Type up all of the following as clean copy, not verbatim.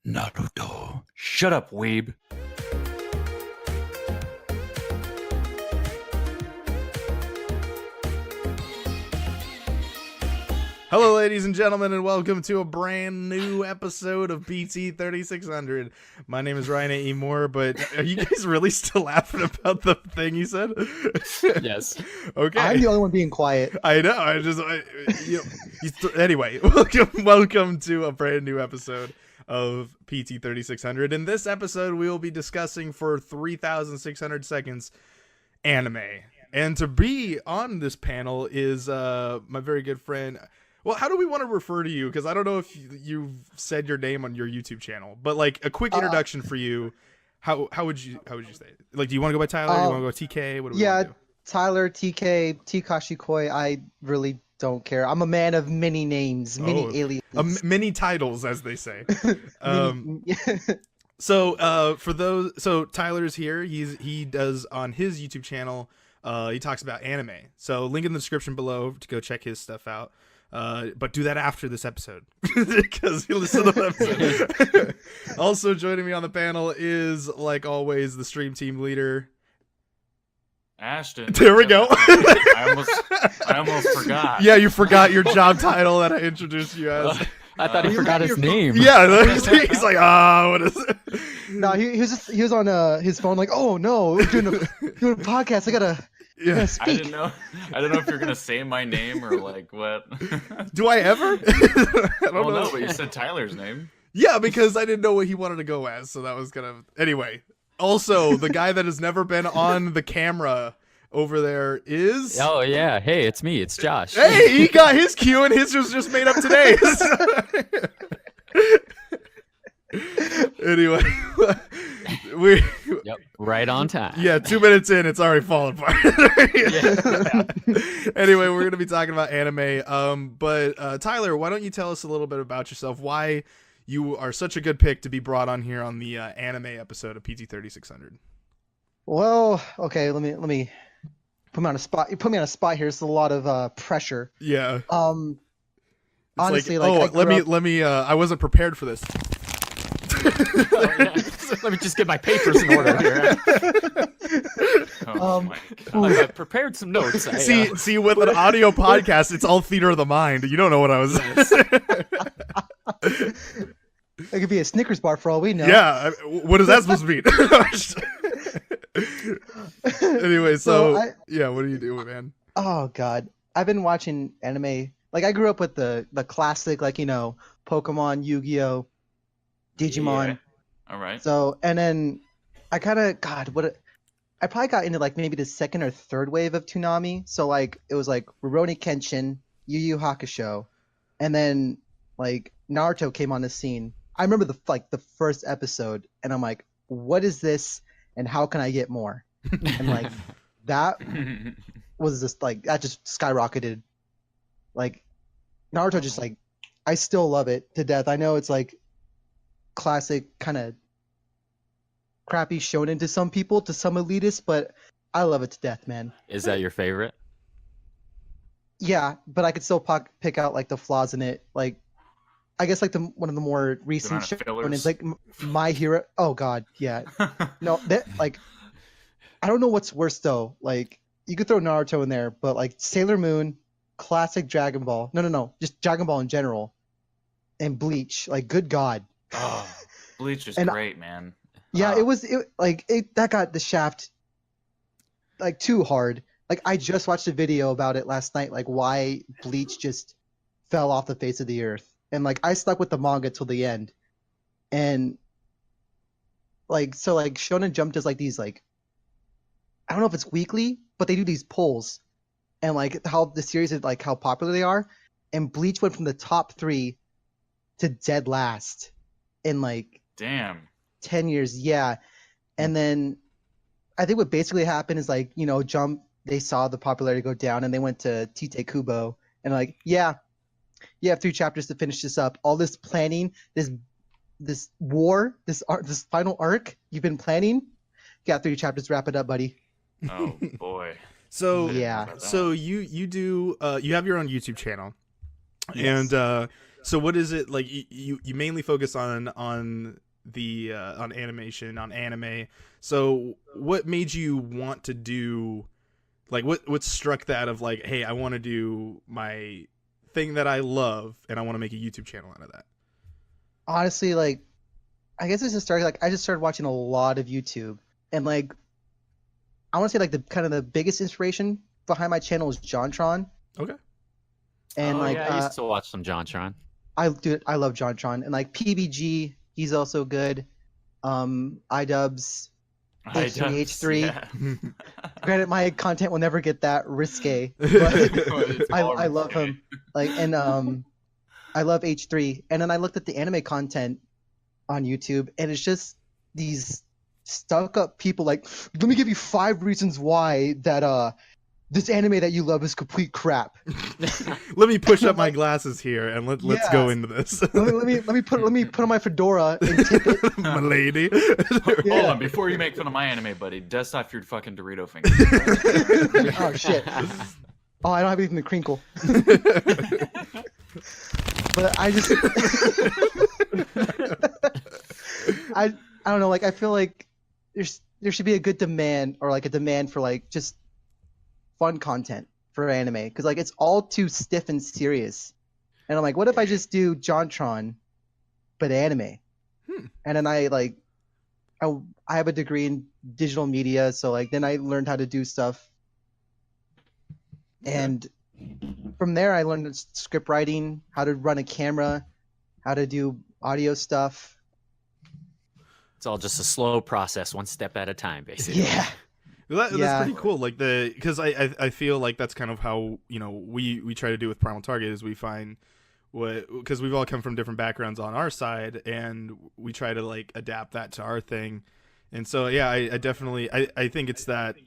Naruto. Shut up, weeb. Hello, ladies and gentlemen, and welcome to a brand new episode of PT3600. My name is Ryan A. Moore, but are you guys really still laughing about the thing you said? Yes. Okay. I'm the only one being quiet. I know. Anyway, welcome to a brand new episode of PT3600. In this episode, we will be discussing for 3,600 seconds anime. And to be on this panel is my very good friend. Well, how do we want to refer to you? Because I don't know if you've said your name on your YouTube channel, but like a quick introduction for you. How would you say it? Like, do you want to go by Tyler? Do you want to go TK? What do we want to do? Tyler, TK, TKashikoi. I really don't care. I'm a man of many names, many aliases, many titles, as they say. So Tyler's here. He does on his YouTube channel. He talks about anime. So link in the description below to go check his stuff out. But do that after this episode because you listen to the episode. Also joining me on the panel is, like always, the stream team leader, Ashton. There we go. I almost forgot. Yeah, you forgot your job title that I introduced you as. I thought he forgot his name. Yeah, he's like, what is it? No, he was on his phone like, oh no, we're doing a podcast. I gotta speak. I didn't know if you're gonna say my name or like what. Do I ever? I don't know. No, but you said Tyler's name. Yeah, because I didn't know what he wanted to go as, so that was kind of... Anyway, also, the guy that has never been on the camera over there is... Oh, yeah. Hey, it's me. It's Josh. Hey, he got his cue, and his was just made up today. Anyway, Yep, right on time. Yeah, 2 minutes in, it's already falling apart. Anyway, we're going to be talking about anime. But Tyler, why don't you tell us a little bit about yourself? Why you are such a good pick to be brought on here on the anime episode of PT3600. Well, okay, let me put me on a spot. You put me on a spot here. It's a lot of pressure. Yeah. Honestly, let me. I wasn't prepared for this. Let me just get my papers in order here. My God. I prepared some notes. See, with an audio podcast, it's all theater of the mind. You don't know what I was. It could be a Snickers bar for all we know. Yeah. What is that supposed to mean? Anyway, so what are you doing, man? Oh God, I've been watching anime. Like I grew up with the classic, like Pokemon, Yu-Gi-Oh, Digimon. Yeah. All right. So, and then I kind of, I probably got into like maybe the second or third wave of Toonami. So like it was like Rurouni Kenshin, Yu Yu Hakusho, and then like Naruto came on the scene. I remember the first episode, and I'm like, what is this, and how can I get more? And like that was just like that just skyrocketed. Like Naruto just like I still love it to death. I know it's like classic kind of crappy shonen to some people, to some elitists, but I love it to death, man. Is that your favorite? Yeah, but I could still pick out like the flaws in it. Like I guess like one of the more recent shonens, like My Hero. Oh God, yeah. No, like I don't know what's worse though. Like you could throw Naruto in there, but like Sailor Moon, classic Dragon Ball. No, just Dragon Ball in general, and Bleach. Like good God. Oh, Bleach is great, man. Yeah, that got the shaft like too hard. Like I just watched a video about it last night, like why Bleach just fell off the face of the earth. And like I stuck with the manga till the end. And like so like Shonen Jump does like these like I don't know if it's weekly, but they do these polls and like how the series is like how popular they are. And Bleach went from the top 3 to dead last in like damn 10 years. Yeah. And then I think what basically happened is like, Jump, they saw the popularity go down and they went to Tite Kubo and like, yeah, you have 3 chapters to finish this up. All this planning, this war, this final arc you've been planning, you got 3 chapters to wrap it up, buddy. Oh boy. So yeah. So you do you have your own YouTube channel. Yes. And So what is it like? You mainly focus on the on animation, on anime. So what made you want to do, like, what struck that of like, hey, I want to do my thing that I love and I want to make a YouTube channel out of that? Honestly, like, I guess it just started like I just started watching a lot of YouTube, and like I want to say like the kind of the biggest inspiration behind my channel is JonTron. Okay. And like I used to watch some JonTron. I love JonTron, and like PBG, he's also good. iDubbbz, H3. Yeah. Granted, my content will never get that risque, but It's I all love risque. him. Like, and I love H3, and then I looked at the anime content on YouTube, and it's just these stuck up people like, let me give you 5 reasons why that this anime that you love is complete crap. Let me push up my glasses here and let's Yeah. go into this. let me put on my fedora and tip it. My lady. Hold Yeah. on, before you make fun of my anime, buddy, dust off your fucking Dorito fingers. Oh shit. Oh, I don't have anything to crinkle. But I just I don't know, like I feel like there should be a good demand, or like a demand for like just fun content for anime, because like it's all too stiff and serious. And I'm like, what if I just do JonTron but anime? And then I have a degree in digital media, so like then I learned how to do stuff. And from there I learned script writing, how to run a camera, how to do audio stuff. It's all just a slow process, one step at a time, basically. Yeah. That's Yeah. pretty cool. Like because I feel like that's kind of how we try to do with Primal Target, is we find because we've all come from different backgrounds on our side, and we try to like adapt that to our thing. And so yeah, I definitely I think it's that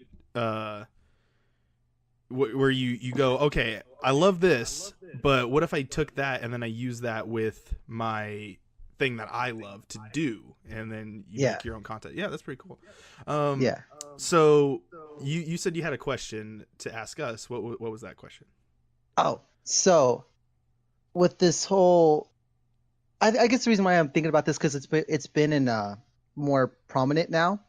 where you go, okay, I love this, but what if I took that and then I use that with my thing that I love to do, and then you Yeah. make your own content. Yeah, that's pretty cool. Yeah. So you said you had a question to ask us. What was that question? Oh, so with this whole, I guess the reason why I'm thinking about this, because it's been in more prominent now,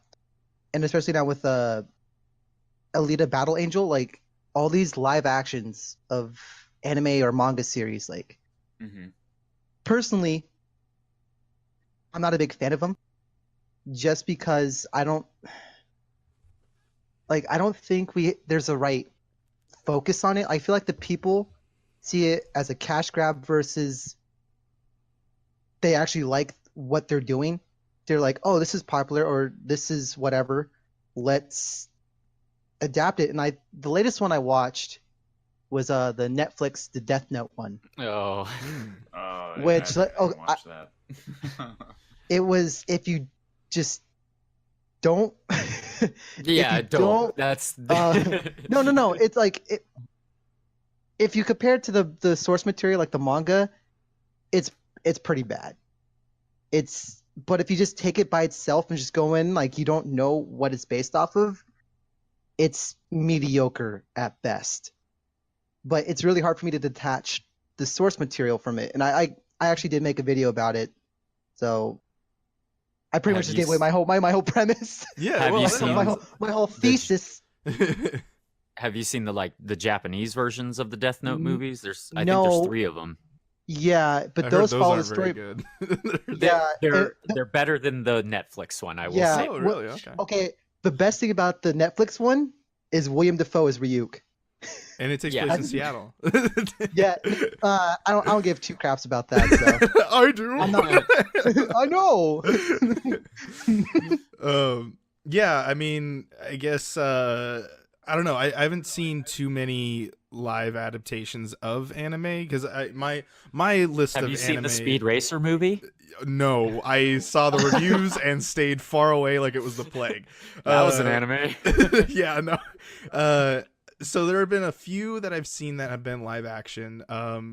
and especially now with Alita Battle Angel, like all these live actions of anime or manga series, like personally, I'm not a big fan of them, just because I don't think there's a right focus on it. I feel like the people see it as a cash grab versus they actually like what they're doing. They're like, oh, this is popular, or this is whatever, let's adapt it. And the latest one I watched was the Netflix The Death Note one. Oh. Oh, Which, I like, oh, didn't watch that. It was, if you just don't Yeah, you don't. don't- That's no, it's like if you compare it to the source material, like the manga, it's pretty bad. But if you just take it by itself and just go in like you don't know what it's based off of, it's mediocre at best. But it's really hard for me to detach the source material from it, and I actually did make a video about it, so I pretty much Have just you gave away my whole premise. Yeah, Have well, you I seen- don't know. my whole thesis. Have you seen the Japanese versions of the Death Note movies? I think No. there's 3 of them. Yeah, but I heard those follow the aren't story. very good. Yeah, They're better than the Netflix one, I will Yeah. say. Oh, really? Okay. okay. The best thing about the Netflix one is William Dafoe as Ryuk. And it takes Yeah. place in Seattle. Yeah, I don't give 2 craps about that. So I do. I'm not. I know. Yeah, I mean, I guess I don't know. I haven't seen too many live adaptations of anime because my list Have of you seen anime. the Speed Racer movie? No, I saw the reviews and stayed far away like it was the plague. That was an anime. Yeah, no. So there have been a few that I've seen that have been live action.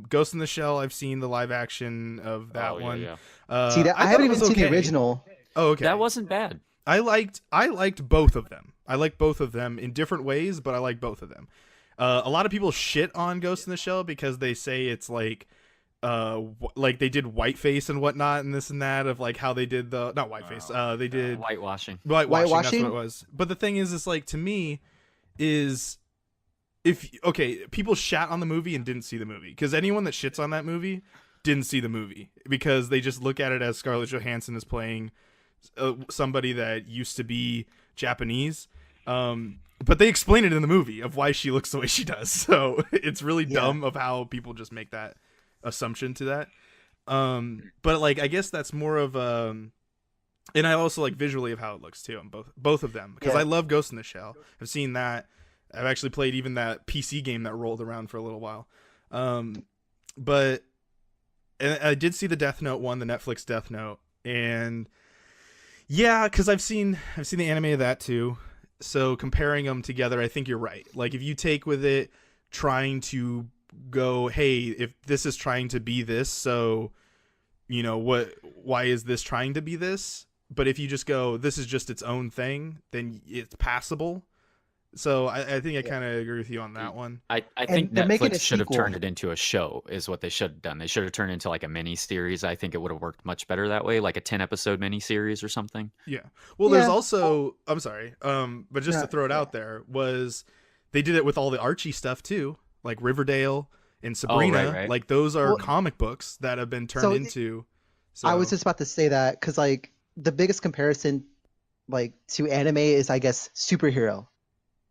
Ghost in the Shell, I've seen the live action of that Oh, yeah, one. yeah. See that I thought haven't it even was seen the okay. original. Oh, okay. That wasn't bad. I liked both of them. I like both of them in different ways, but I like both of them. A lot of people shit on Ghost in the Shell because they say it's like like they did whiteface and whatnot and this and that of like how they did the not whiteface they did Whitewashing. whitewashing. That's what it was. But the thing is like to me is if okay, people shat on the movie and didn't see the movie, because anyone that shits on that movie didn't see the movie, because they just look at it as Scarlett Johansson is playing somebody that used to be Japanese. But they explain it in the movie of why she looks the way she does. So it's really dumb of how people just make that assumption to that. But like I guess that's more of and I also like visually of how it looks too on both of them, because I love Ghost in the Shell. I've seen that. I've actually played even that PC game that rolled around for a little while. But and I did see the Death Note one, the Netflix Death Note, and yeah, because I've seen the anime of that too. So comparing them together, I think you're right. Like if you take with it trying to go, hey, if this is trying to be this, so you know why is this trying to be this? But if you just go, this is just its own thing, then it's passable. So I think I kind of agree with you on that one. I think they're making a Netflix should have sequel. turned it into a show is what they should have done. They should have turned it into like a mini series. I think it would have worked much better that way, like a 10-episode mini series or something. Yeah. Well, there's Yeah. also I'm sorry, but just No, to throw it out there was they did it with all the Archie stuff too, like Riverdale and Sabrina. right. Like those are Well, comic books that have been turned so into. So I was just about to say that because like the biggest comparison like to anime is I guess superhero,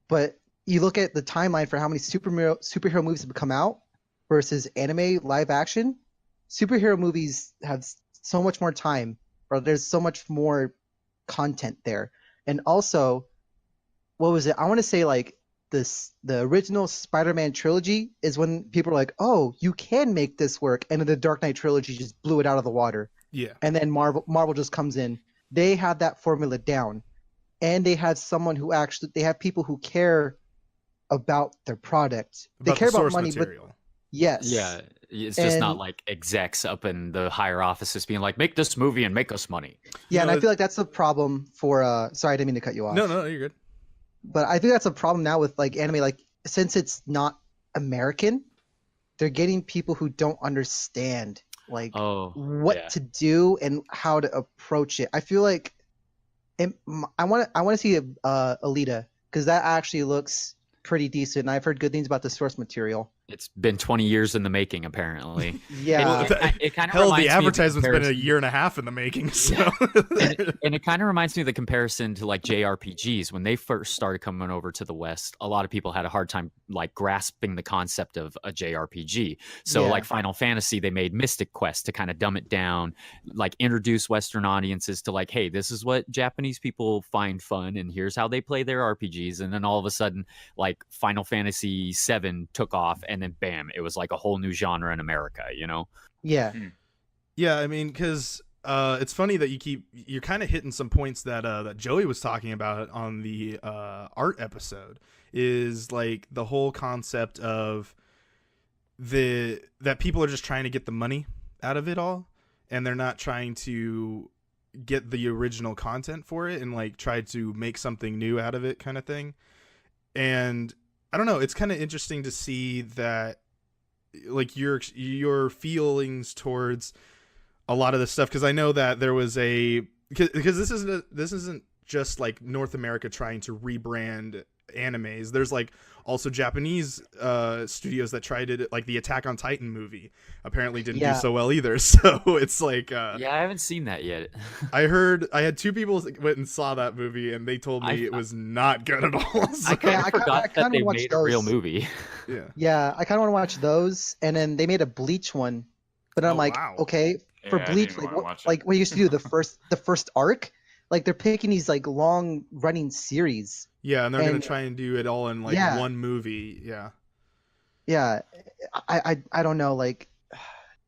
but you look at the timeline for how many superhero movies have come out versus anime live action. Superhero movies have so much more time, or there's so much more content there, and also, what was it? I want to say like the original Spider-Man trilogy is when people are like, oh, you can make this work, and then the Dark Knight trilogy just blew it out of the water. yeah. And then Marvel just comes in. They have that formula down, and they have they have people who care about their product. They About care the about source money, material. but yes, Yeah, it's just not And- like execs up in the higher offices being like, make this movie and make us money. yeah, and No, I feel like that's the problem for. Sorry, I didn't mean to cut you off. No, you're good. But I think that's a problem now with like anime. Like since it's not American, they're getting people who don't understand like Oh, what yeah. to do and how to approach it. I feel like I want to see Alita, because that actually looks pretty decent, and I've heard good things about the source material. It's been 20 years in the making, apparently. Yeah, It kind of Hell, reminds the me of advertisement's been a comparison- year and a half in the making. So and it kind of reminds me of the comparison to like JRPGs. When they first started coming over to the West, a lot of people had a hard time like grasping the concept of a JRPG. So Yeah. like Final Fantasy, they made Mystic Quest to kind of dumb it down, like introduce Western audiences to like, hey, this is what Japanese people find fun, and here's how they play their RPGs. And then all of a sudden, like Final Fantasy VII took off, and then bam, it was like a whole new genre in America, you know? yeah, yeah, I mean, because it's funny that you're kind of hitting some points that that Joey was talking about on the art episode, is like the whole concept of that people are just trying to get the money out of it all, and they're not trying to get the original content for it and like try to make something new out of it, kind of thing. And I don't know, it's kind of interesting to see that like your feelings towards a lot of this stuff, because I know that there was because this isn't just like North America trying to rebrand animes. There's like also Japanese studios that tried it, like the Attack on Titan movie apparently didn't do so well either. So it's like Yeah, I haven't seen that yet. I had two people went and saw that movie, and they told me it was not good at all. So, I kind I of forgot kinda that they watched made a real those. movie. yeah. yeah. I kind of want to watch those, and then they made a Bleach one, but I'm Oh, like, wow. okay, for Yeah, I Bleach, didn't like wanna watch it. like what you used to do the first arc, like they're picking these like long running series. Yeah, and they're gonna And- try and do it all in like Yeah. one movie. Yeah. Yeah, I don't know, like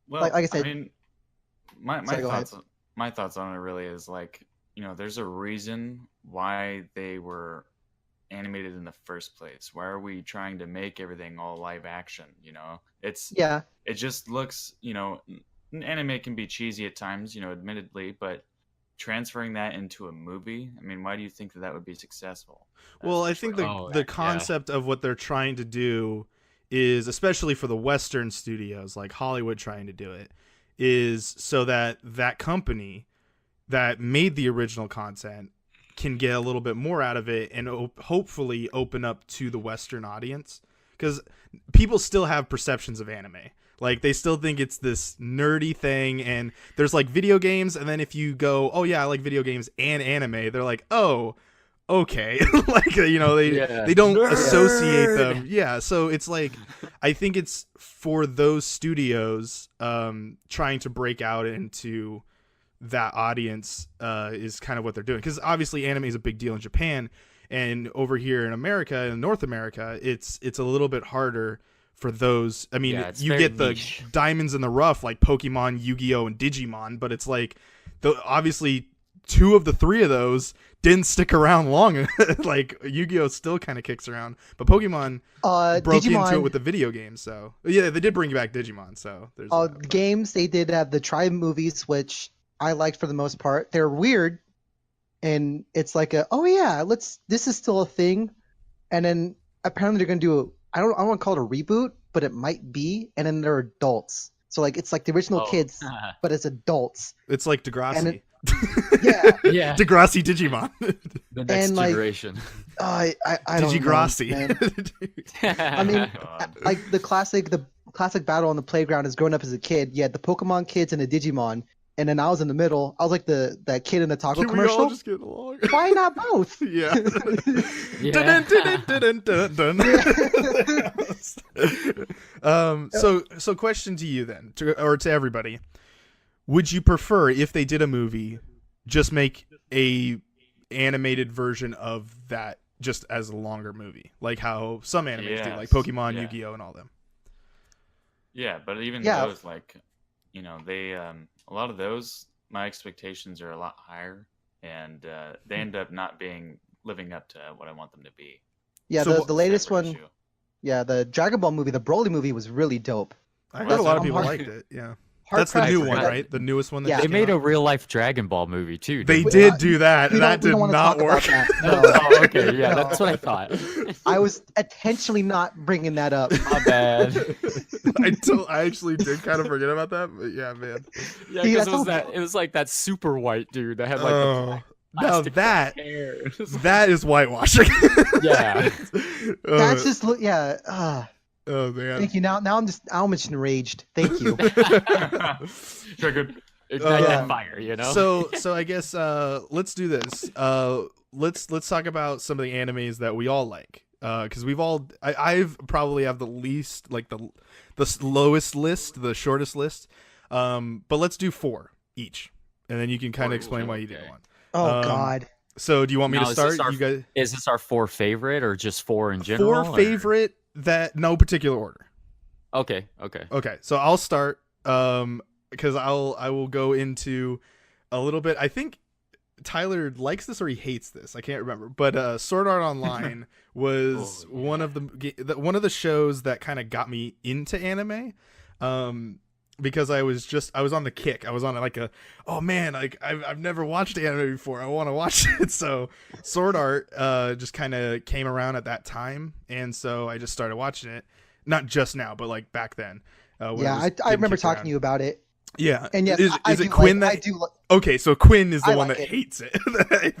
Well, like I said- I mean, my Sorry, go ahead. thoughts on it really is like, you know, there's a reason why they were animated in the first place. Why are we trying to make everything all live action? You know, it just looks, you know, anime can be cheesy at times, you know, admittedly, but transferring that into a movie, I mean, why do you think that would be successful? Well, I That's think the the question. yeah. concept of what they're trying to do is, especially for the Western studios like Hollywood trying to do it, is so that that company that made the original content can get a little bit more out of it and hopefully open up to the Western audience, because people still have perceptions of anime. Like, they still think it's this nerdy thing, and there's like video games, and then if you go, oh yeah, I like video games and anime, they're like, oh, okay. Like, they don't associate them. Yeah, so it's like, I think it's for those studios trying to break out into that audience is kind of what they're doing, because obviously anime is a big deal in Japan, and over here in America, in North America, it's a little bit harder for those. I mean, you get the diamonds in the rough like Pokemon, Yu-Gi-Oh, and Digimon, but it's like obviously 2 of the 3 of those didn't stick around long. Like, Yu-Gi-Oh still kind of kicks around, but Pokemon broke Digimon, into it with the video game. So yeah, they did bring back Digimon. So there's games. They did have the Tribe movies, which I liked for the most part. They're weird, and it's like this is still a thing, and then apparently they're gonna do I don't want to call it a reboot, but it might be, and then they're adults. So like, it's like the original kids, but it's adults. It's like Degrassi. Yeah. Degrassi Digimon. The next And, like, generation. I don't know. Digigrassi. I mean, like the classic battle on the playground is growing up as a kid. You had the Pokemon kids and the Digimon, and then I was in the middle. I was like that kid in the taco Can commercial. we all just get along? Why not both? Yeah. So question to you then, or to everybody. Would you prefer, if they did a movie, just make a animated version of that just as a longer movie, like how some animes do, like Pokemon, Yu-Gi-Oh, and all them? Yeah, but even those, like, they a lot of those, my expectations are a lot higher, and they end up not living up to what I want them to be. Yeah, so the latest one. Yeah, the Dragon Ball movie, the Broly movie, was really dope. I heard a lot of people liked it. Yeah. That's the new one, right? The newest one. Yeah. They made a real life Dragon Ball movie too. They did do that, and that did not work. No. Oh, okay, yeah, that's what I thought. I was intentionally not bringing that up. My bad. I actually did kind of forget about that, but yeah, man. Yeah, because it was like that super white dude that had like the plastic hair. That is whitewashing. Yeah. That's just Oh man! Thank you. Now I'm just enraged. Thank you. Triggered. Ignite fire, So I guess let's do this. Let's talk about some of the animes that we all like. Because I've probably have the least, like the lowest list, the shortest list. But let's do 4 each, and then you can kind of explain why you did one. Oh God. So do you want me to start? You guys? Is this our 4 favorite or just 4 in general? 4 favorite. That no particular order. Okay. So I'll start because I will go into a little bit. I think Tyler likes this or he hates this. I can't remember. But Sword Art Online was one of the shows that kind of got me into anime. Because I was on the kick. I was on like I've never watched anime before. I want to watch it. So Sword Art just kind of came around at that time, and so I just started watching it. Not just now, but like back then. I remember talking to you about it. Yeah, and yes, is it Quinn that? Okay, so Quinn is the one that hates it.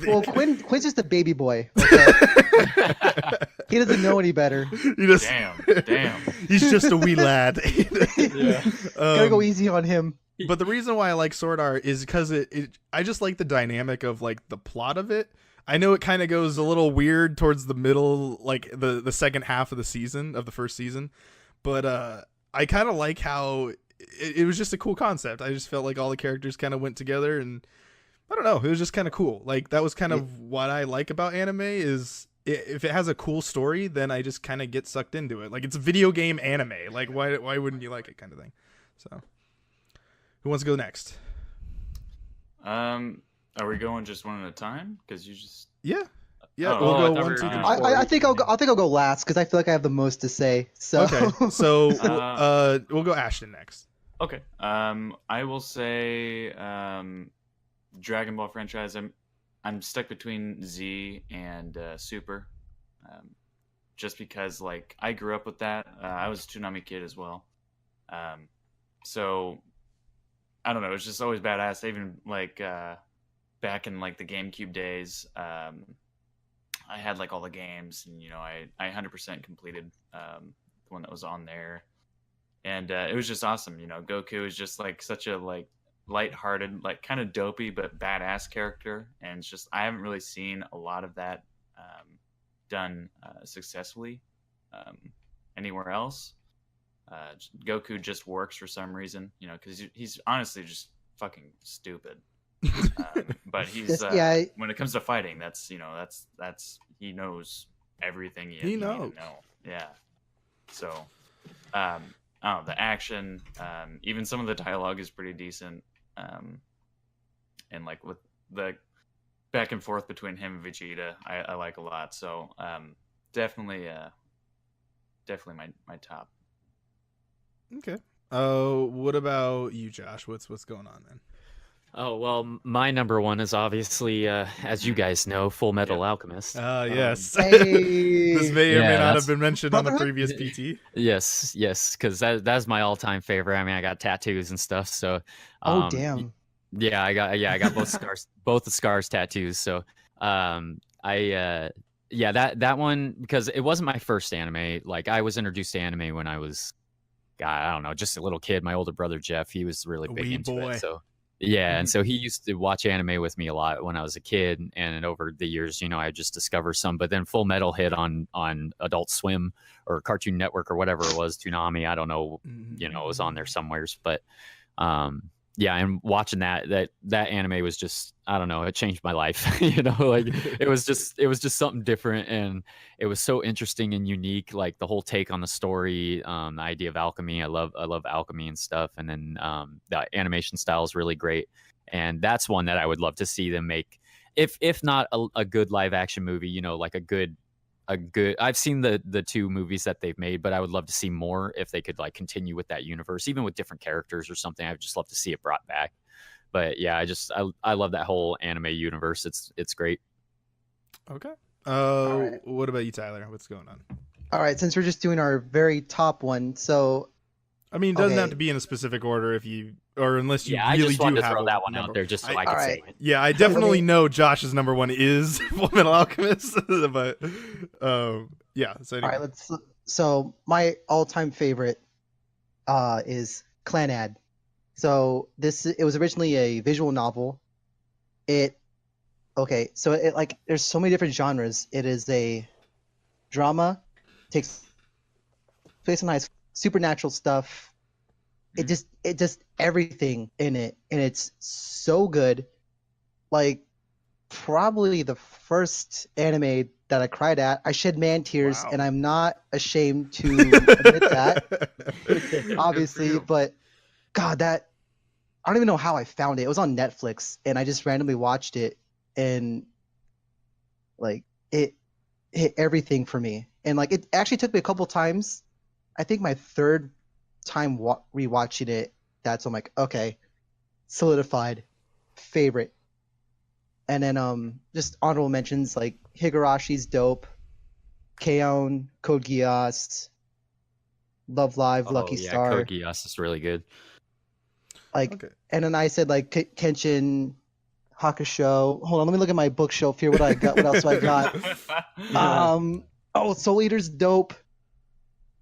Well, Quinn's just a baby boy. Okay? He doesn't know any better. Damn. He's just a wee lad. Gotta go easy on him. But the reason why I like Sword Art is because I just like the dynamic of like the plot of it. I know it kind of goes a little weird towards the middle, like the second half of the first season, but I kind of like how it was just a cool concept. I just felt like all the characters kind of went together, and I don't know, it was just kind of cool. Like that was kind of what I like about anime is if it has a cool story, then I just kind of get sucked into it. Like it's a video game anime. Like why wouldn't you like it, kind of thing. So who wants to go next? Are we going just one at a time? Because you just we'll go 1, 2, 3. I think I'll go last because I feel like I have the most to say. So okay, so we'll go Ashton next. Okay. I will say Dragon Ball franchise. I'm stuck between Z and Super. just because like I grew up with that. I was a Toonami kid as well. So I don't know, it's just always badass. Even like back in like the GameCube days, I had like all the games, and I 100% completed the one that was on there, and it was just awesome. Goku is just like such a like lighthearted, like kind of dopey but badass character, and it's just I haven't really seen a lot of that done successfully anywhere else. Goku just works for some reason, because he's honestly just fucking stupid. But he's when it comes to fighting, that's he knows everything you need to know. Yeah. So, the action, even some of the dialogue is pretty decent, and like with the back and forth between him and Vegeta, I like a lot. So, definitely my top. Okay. What about you, Josh? What's going on then? Oh, well, my number one is obviously, as you guys know, Full Metal Alchemist. Yes. Hey. This may or may not have been mentioned on the previous PT. Yes, because that's my all-time favorite. I mean, I got tattoos and stuff, so. Oh damn. Yeah, I got both scars, both the scars tattoos. So, that one, because it wasn't my first anime. Like, I was introduced to anime when I was, I don't know, just a little kid. My older brother Jeff, he was really big into it. So. Yeah, and so he used to watch anime with me a lot when I was a kid, and over the years, I just discovered some. But then Full Metal hit on Adult Swim or Cartoon Network or whatever it was, Toonami. I don't know, it was on there somewheres. But and watching that anime was just, I don't know, it changed my life. Like it was just something different, and it was so interesting and unique. Like the whole take on the story, the idea of alchemy. I love alchemy and stuff. And then the animation style is really great, and that's one that I would love to see them make, if not a good live action movie. Like a good. I've seen the two movies that they've made, but I would love to see more if they could like continue with that universe, even with different characters or something. I'd just love to see it brought back. But yeah, I love that whole anime universe. It's great. Okay. Right. What about you, Tyler? What's going on? All right, since we're just doing our very top one, so I mean, it doesn't have to be in a specific order unless you really I just wanted do to have throw that one number. out there just so I could say it. Yeah, I definitely know Josh's number one is Full Metal Alchemist, but yeah. So anyway. All right, so my all-time favorite is Clanad. So it was originally a visual novel. So it like there's so many different genres. It is a drama, takes place in high school, supernatural stuff. It just everything in it, and it's so good. Like probably the first anime that I cried at. I shed man tears, and I'm not ashamed to admit that. Obviously, but God, I don't even know how I found it. It was on Netflix, and I just randomly watched it, and like it hit everything for me. And like it actually took me a couple times. I think my third time rewatching it, that's I'm like, okay, solidified favorite. And then just honorable mentions like Higarashi's dope, K-On!, Code Geass, Love Live, Lucky Star. Code Geass is really good. And then I said like Kenshin, Hakusho. Hold on, let me look at my bookshelf here. What I got? What else do I got? Soul Eater's dope.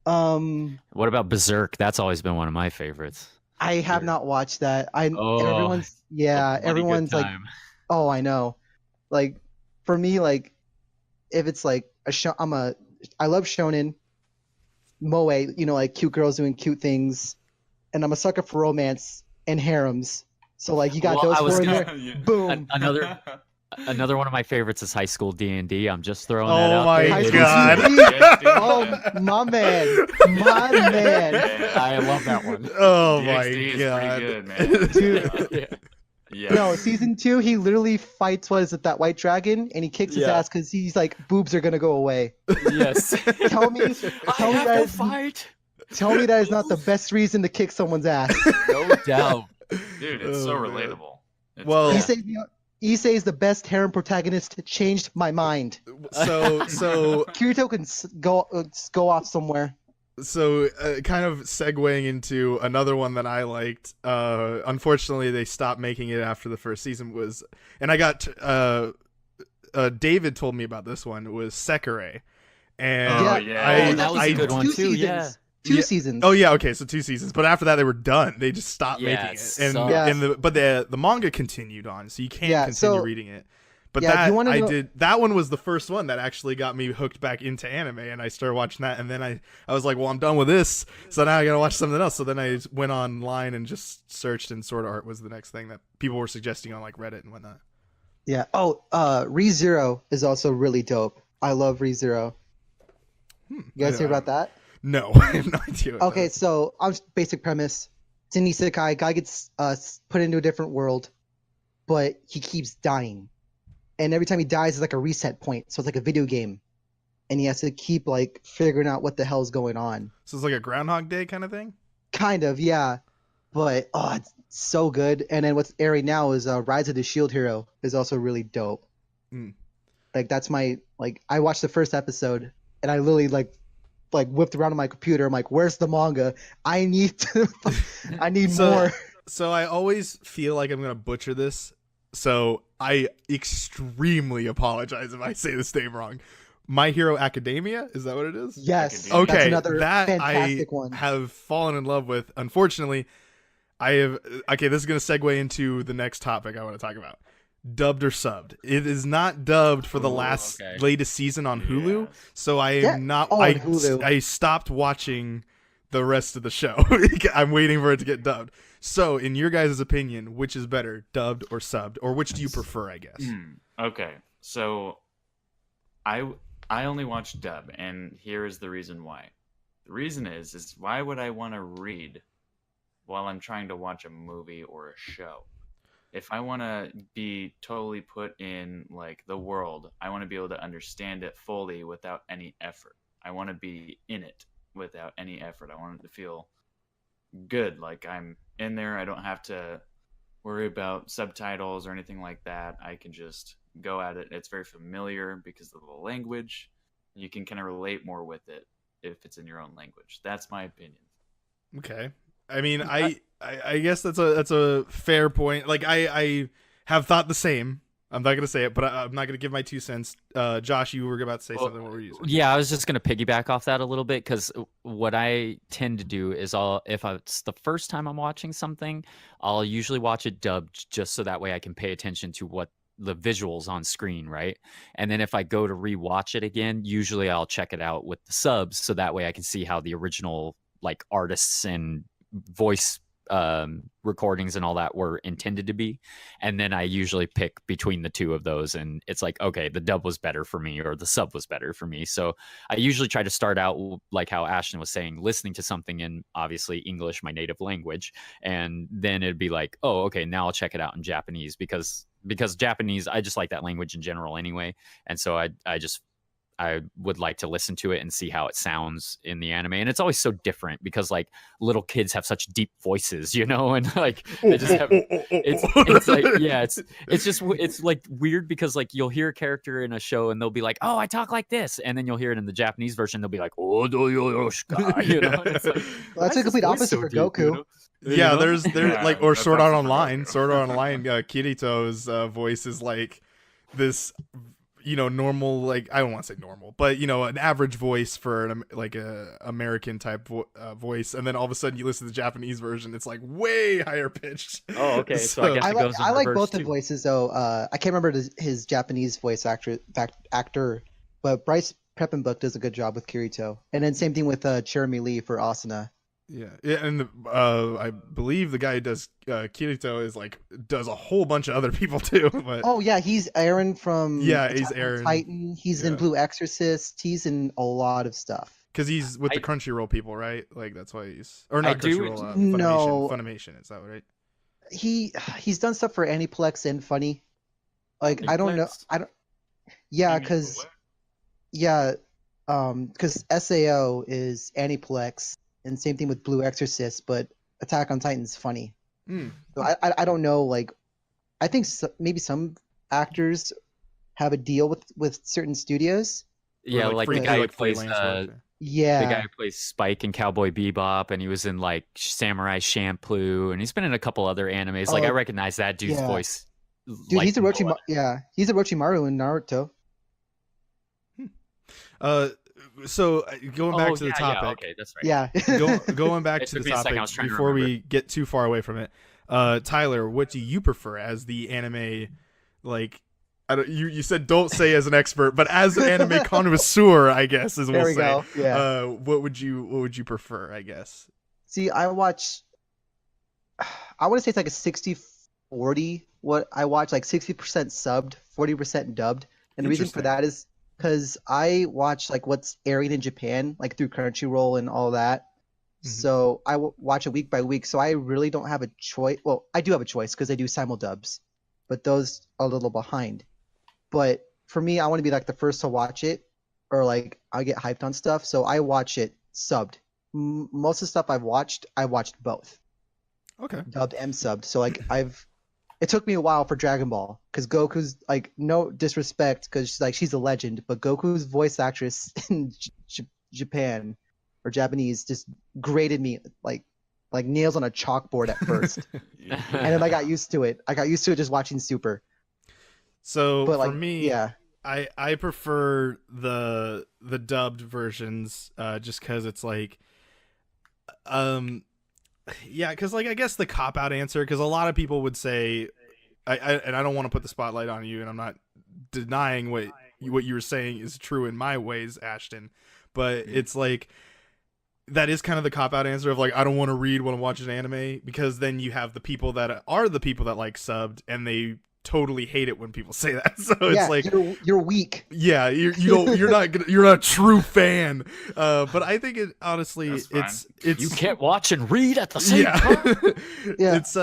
What about Berserk? That's always been one of my favorites. I have not watched that. Everyone's like, oh, I know. Like for me, like if it's like I love shonen, moe, like cute girls doing cute things, and I'm a sucker for romance and harems. So like you got those four in there. Boom. Another one of my favorites is High School D&D. I'm just throwing that out there. Oh my God. Oh, my man. My man. I love that one. Oh, DXD my God. Is pretty good, man. Dude. Yeah. No, season 2, he literally fights, that white dragon, and he kicks his ass because he's like, boobs are going to go away. Yes. Tell me that is not the best reason to kick someone's ass. No doubt. Dude, it's so relatable. Well, he saved me. Issei is the best harem protagonist. Changed my mind. So Kirito can go off somewhere. Kind of segueing into another one that I liked. Unfortunately, they stopped making it after the first season was, and I got David told me about this one. It was Sekirei, and that was a good one too. Yeah. Two seasons. Oh yeah, okay, so 2 seasons. But after that, they were done. They just stopped making it, and but the manga continued on, so you can continue reading it. But that one was the first one that actually got me hooked back into anime, and I started watching that, and then I was like, well, I'm done with this, so now I gotta watch something else. So then I went online and just searched, and Sword Art was the next thing that people were suggesting on like Reddit and whatnot. Yeah. Oh, ReZero is also really dope. I love ReZero. You guys hear about that? No, I have no idea. Okay, so basic premise: it's an isekai. Guy gets put into a different world, but he keeps dying, and every time he dies is like a reset point. So it's like a video game, and he has to keep like figuring out what the hell's going on. So it's like a Groundhog Day kind of thing. Kind of, yeah. But it's so good. And then what's airing now is Rise of the Shield Hero is also really dope. Like that's my I watched the first episode and I literally like whipped around on my computer. I'm like, where's the manga? I need more. So I always feel like I'm gonna butcher this. So I extremely apologize if I say this name wrong. My Hero Academia, is that what it is? Yes. Okay, that's another that fantastic one. have fallen in love with. Unfortunately, I have. Okay, this is going to segue into the next topic I want to talk about. Dubbed or subbed? It is not dubbed for the latest season on Hulu, so I am not. I stopped watching the rest of the show. I'm waiting for it to get dubbed. So, in your guys' opinion, which is better, dubbed or subbed, or which do you prefer? I guess. Okay, so I only watch dub, and here is the reason why. The reason is why would I want to read while I'm trying to watch a movie or a show? If I want to be totally put in like the world, I want to be able to understand it fully without any effort. I want to be in it without any effort. I want it to feel good, like I'm in there. I don't have to worry about subtitles or anything like that. I can just go at it. It's very familiar because of the language. You can kind of relate more with it if it's in your own language. That's my opinion. Okay. I mean, I guess that's a fair point. Like I have thought the same. I'm not gonna say it, but I'm not gonna give my 2 cents. Josh, you were about to say something. What were you saying? Yeah, I was just gonna piggyback off that a little bit because what I tend to do is if it's the first time I'm watching something, I'll usually watch it dubbed just so that way I can pay attention to what the visuals on screen, right? And then if I go to rewatch it again, usually I'll check it out with the subs so that way I can see how the original like artists and voice recordings and all that were intended to be. And then I usually pick between the two of those, and it's like, okay, the dub was better for me or the sub was better for me. So I usually try to start out like how Ashton was saying, listening to something in obviously English, my native language, and then it'd be like, oh, okay, now I'll check it out in Japanese because Japanese, I just like that language in general anyway. And so I would like to listen to it and see how it sounds in the anime. And it's always so different because like little kids have such deep voices, you know, and like they just have it's like, yeah, it's like weird because like you'll hear a character in a show and they'll be like, oh, I talk like this, and then you'll hear it in the Japanese version, they'll be like, oh, do yoshika, you know. It's like, well, that's a complete opposite for Goku. You know? Yeah, there's like, or Sword Art Online. Kirito's voice is like this, you know, normal, like, I don't want to say normal, but, you know, an average voice for like a American type voice, and then all of a sudden you listen to the Japanese version, it's like way higher pitched. Oh, okay. So I guess it goes in I like both too. the voices though. I can't remember his Japanese voice actor, but Bryce Preppenbook does a good job with Kirito, and then same thing with Jeremy Lee for Asuna. Yeah, and I believe the guy who does Kirito does a whole bunch of other people too. But oh yeah, he's Aaron from he's Aaron Titan. He's in Blue Exorcist. He's in a lot of stuff. Because he's with the Crunchyroll people, right? Like that's why he's not Crunchyroll. Funimation. Is that right? He's done stuff for Aniplex and Funny. Like Aniplex? I don't know. I don't. Yeah, because SAO is Aniplex. And same thing with Blue Exorcist, but Attack on Titan's Funny. So I don't know, like, I think maybe some actors have a deal with certain studios. Yeah, like the free- guy who like plays freelance work. Yeah. the guy who plays Spike in Cowboy Bebop, and he was in like Samurai Champloo, and he's been in a couple other animes. Like I Oh, recognize that dude's yeah. voice. Dude, like, he's he's Orochimaru in Naruto. So going back to the Yeah, topic. okay, that's right. Yeah. Going back It to took the me a second, I topic was trying to before remember. we get too far away from it. Tyler, what do you prefer as the anime? Like, you said don't say as an expert, but as an anime connoisseur, I guess is There we'll we say. go. Yeah. What would you prefer? I guess. See, I want to say it's like a 60-40. What I watch, like 60% subbed, 40% dubbed. And the reason for Interesting. that is because I watch like what's airing in Japan, like through Crunchyroll and all that. Mhm. So I watch it week by week. So I really don't have a choice. Well, I do have a choice because they do simuldubs, but those are a little behind. But for me, I want to be like the first to watch it, or like I get hyped on stuff. So I watch it subbed. Most of the stuff I watched both, Okay. dubbed and subbed. So like it took me a while for Dragon Ball because Goku's like, no disrespect because she's a legend, but Goku's voice actress in Japan or Japanese just grated me like nails on a chalkboard at first, and then I got used to it. I got used to it just watching Super. So But for like, me, yeah, I prefer the dubbed versions just because it's like yeah, because like I guess the cop out answer, because a lot of people would say and I don't want to put the spotlight on you, and I'm not denying what you were saying is true in my ways, Ashton, but it's like that is kind of the cop out answer of like I don't want to read when I'm watching anime, because then you have the people that are the people that like subbed and they totally hate it when people say that. So it's like you're weak. Yeah, you're not a true fan. But I think it honestly it's you can't watch and read at the same time. Yeah. It's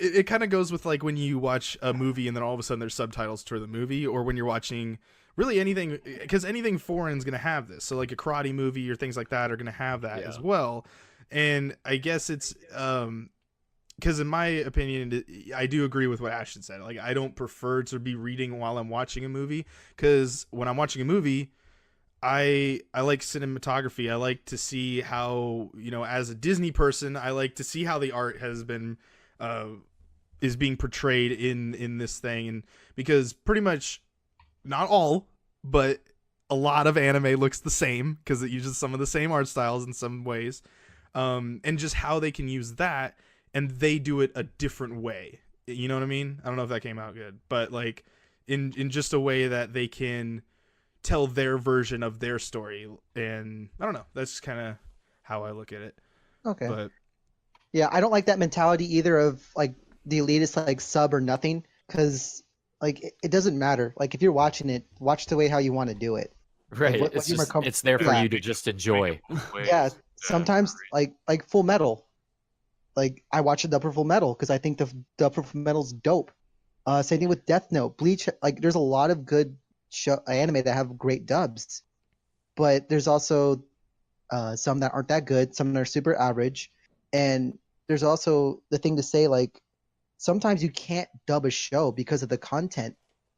it kind of goes with like when you watch a movie and then all of a sudden there's subtitles to the movie, or when you're watching really anything, because anything foreign is going to have this. So like a karate movie or things like that are going to have that as well. And I guess it's because in my opinion, I do agree with what Ashton said. Like I don't prefer to be reading while I'm watching a movie, because when I'm watching a movie, I like cinematography. I like to see how, as a Disney person, I like to see how the art has been is being portrayed in this thing. And because pretty much not all, but a lot of anime looks the same because it uses some of the same art styles in some ways, and just how they can use that, and they do it a different way. You know what I mean? I don't know if that came out good, but like in just a way that they can tell their version of their story. And I don't know, that's kind of how I look at it. Okay. But yeah, I don't like that mentality either of like the elitist like sub or nothing, because like it doesn't matter. Like if you're watching it, watch the way how you want to do it. Right. Like, It's there for you to just enjoy. Yeah. Sometimes like Full Metal. Like I watch the dub for Full Metal because I think the dub for Full Metal's dope. Same thing with Death Note, Bleach. Like there's a lot of good anime that have great dubs, but there's also some that aren't that good, some that are super average, and there's also the thing to say like sometimes you can't dub a show because of the content,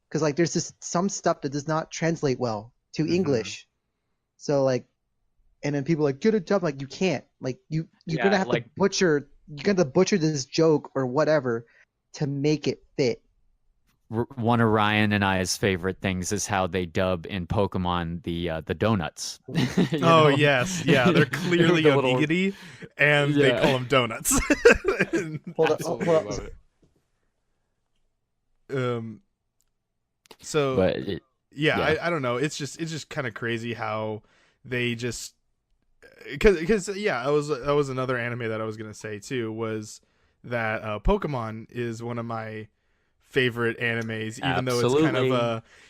because like there's just some stuff that does not translate well to English. So like, and then people are like get a dub, like you can't, like you're gonna have to butcher this joke or whatever to make it fit. One of Ryan and I's favorite things is how they dub in Pokemon the donuts. Yes, yeah, they're clearly The a little- niggity, and they call them donuts. Hold Absolutely up. love it. So But I don't know. It's just kind of crazy how they just because that was another anime that I was gonna say too, was that Pokemon is one of my favorite animes,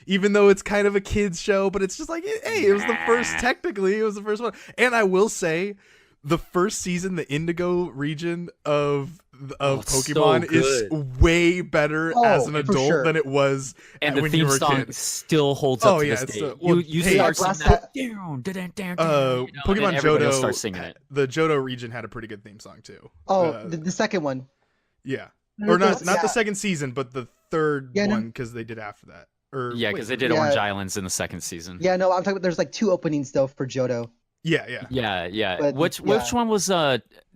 even though it's kind of a kids show, but it's just like, hey, it was the first, technically it was the first one. And I will say the first season, the Indigo region of Pokemon is way better as an adult than it was and the when theme you were a song kid. still holds up to this day. You start singing that. Pokemon Johto Johto, singing it. the Johto region had a pretty good theme song too. The second one. Yeah. Or not the second season, but the third Yeah, no. one because they did after that. Or Yeah, because they did Yeah. Orange Islands in the second season. Yeah, no, I'm talking about there's like 2 openings though for Johto. Yeah. Yeah. But, Which one was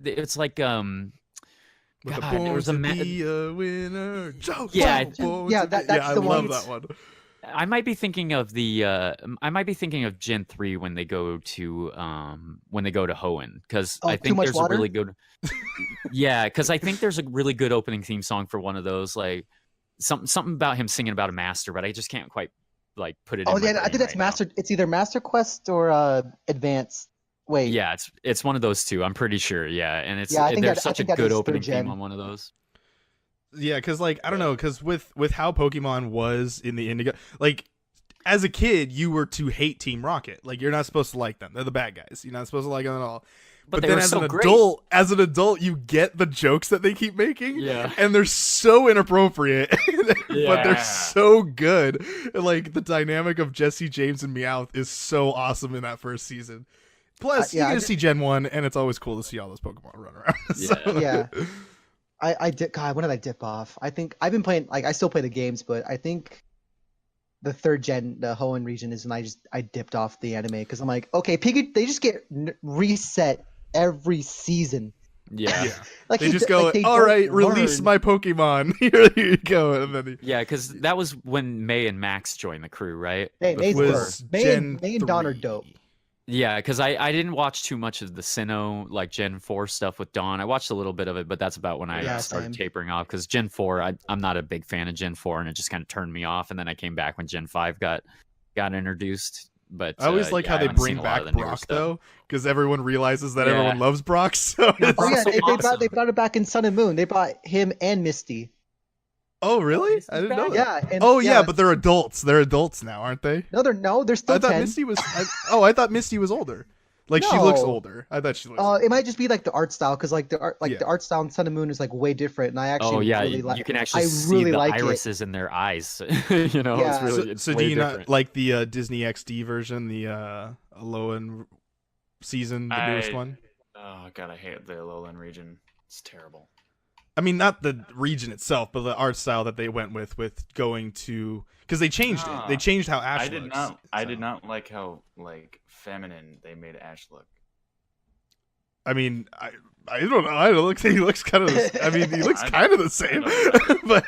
it's like With God, the there born was to a be a winner. Yeah, that's I the love one. that one. I might be thinking of Gen 3 when they go to Hoenn, because I Too think Much there's Water? a really good Yeah, because I think there's a really good opening theme song for one of those, like something about him singing about a master, but I just can't quite like put it in Oh my yeah, I brain think that's right now. Master. It's either Master Quest or Advanced. Wait. Yeah, it's one of those two. I'm pretty sure. Yeah, and Yeah, I think there's that- I such a think that good is opening third theme gen. on one of those. Yeah, because like I don't know, because with how Pokemon was in the Indigo, like as a kid you were to hate Team Rocket. Like you're not supposed to like them. They're the bad guys. You're not supposed to like them at all. But they then were as so an great. adult, you get the jokes that they keep making. Yeah. And they're so inappropriate, but Yeah. they're so good. And, like the dynamic of Jesse, James, and Meowth is so awesome in that first season. Plus, yeah, you I get to see Gen 1, and it's always cool to see all those Pokemon run around. So- Yeah. I did. God, when did I dip off? I think I've been playing. Like I still play the games, but I think the 3rd gen, the Hoenn region, is when I dipped off the anime because I'm like, okay, Pikachu. They just get reset every season. Yeah. Yeah. Like They just go, like, they all don't right, release learn." my Pokemon. Here you go. And then Yeah, because that was when May and Max joined the crew, right? May's was were. Gen May and Dawn are 3. dope. Yeah, because I didn't watch too much of the Sinnoh, like Gen 4 stuff with Dawn. I watched a little bit of it, but that's about when I Yeah, started same. tapering off. Because Gen 4, I'm not a big fan of Gen 4, and it just kind of turned me off. And then I came back when Gen 5 got introduced. But I always like yeah, how I they haven't bring seen a lot of back the newer Brock stuff. though, because everyone realizes that Yeah. everyone loves Brock. So Yeah, it's- Oh yeah, so they awesome. brought it back in Sun and Moon. They brought him and Misty. oh really? Misty's I didn't know back? that. Yeah. And, Oh yeah, but they're adults. They're adults now, aren't they? no, they're still I thought 10. Misty was. I thought Misty was older. Like she looks No. older. I thought she looks. It might just be like the art style, because like the art, Yeah. the art style in Sun and Moon is like way different, and I actually Oh yeah, really like. you can actually I see really the like it. irises in their eyes. You know, Yeah. it's really it's so way do you different. not like the Disney XD version, the Alolan season, the newest one? Oh god, I hate the Alolan region. It's terrible. I mean, not the region itself, but the art style that they went with going to, because they changed it. They changed how Ash I did looks. not. I so. did not like how like feminine they made Ash look. I mean, I don't know. I don't look. He looks kind of. I mean, he looks I- kind of the same. but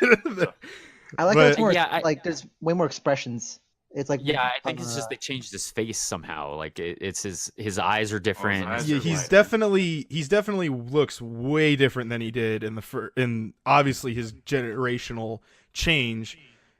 I like But- how it's more Yeah, like there's way more expressions. It's like Yeah, I think it's just they changed his face somehow. Like it's his eyes are different. eyes yeah, are he's lighter. definitely looks way different than he did in in obviously his generational change.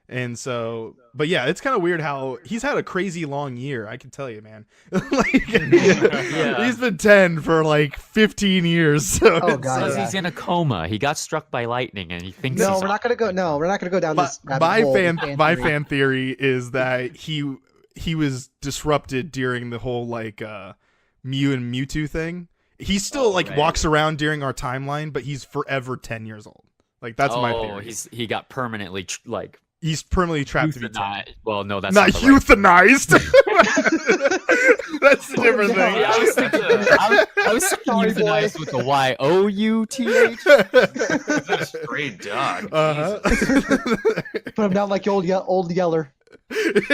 And so, but yeah, it's kind of weird how he's had a crazy long year. I can tell you, man. Like, Yeah. he's been 10 for like 15 years. So Oh, it's, God, Says yeah. he's in a coma. He got struck by lightning, and he thinks No, he's we're not gonna go. No, we're not gonna go down this. rabbit my hole fan with my theory. fan theory is that he was disrupted during the whole like Mew and Mewtwo thing. He still like right. walks around during our timeline, but he's forever 10 years old. Like that's my Oh, theory. he got permanently He's permanently trapped to be 10. euthanized. Well, no, that's Not not the right- euthanized. That's a different Yeah, thing. Yeah, I was thinking, I was thinking Sorry, boy. euthanized with the Y-O-U-T-H. That's a stray dog. Uh-huh. Put him down like old Yeller.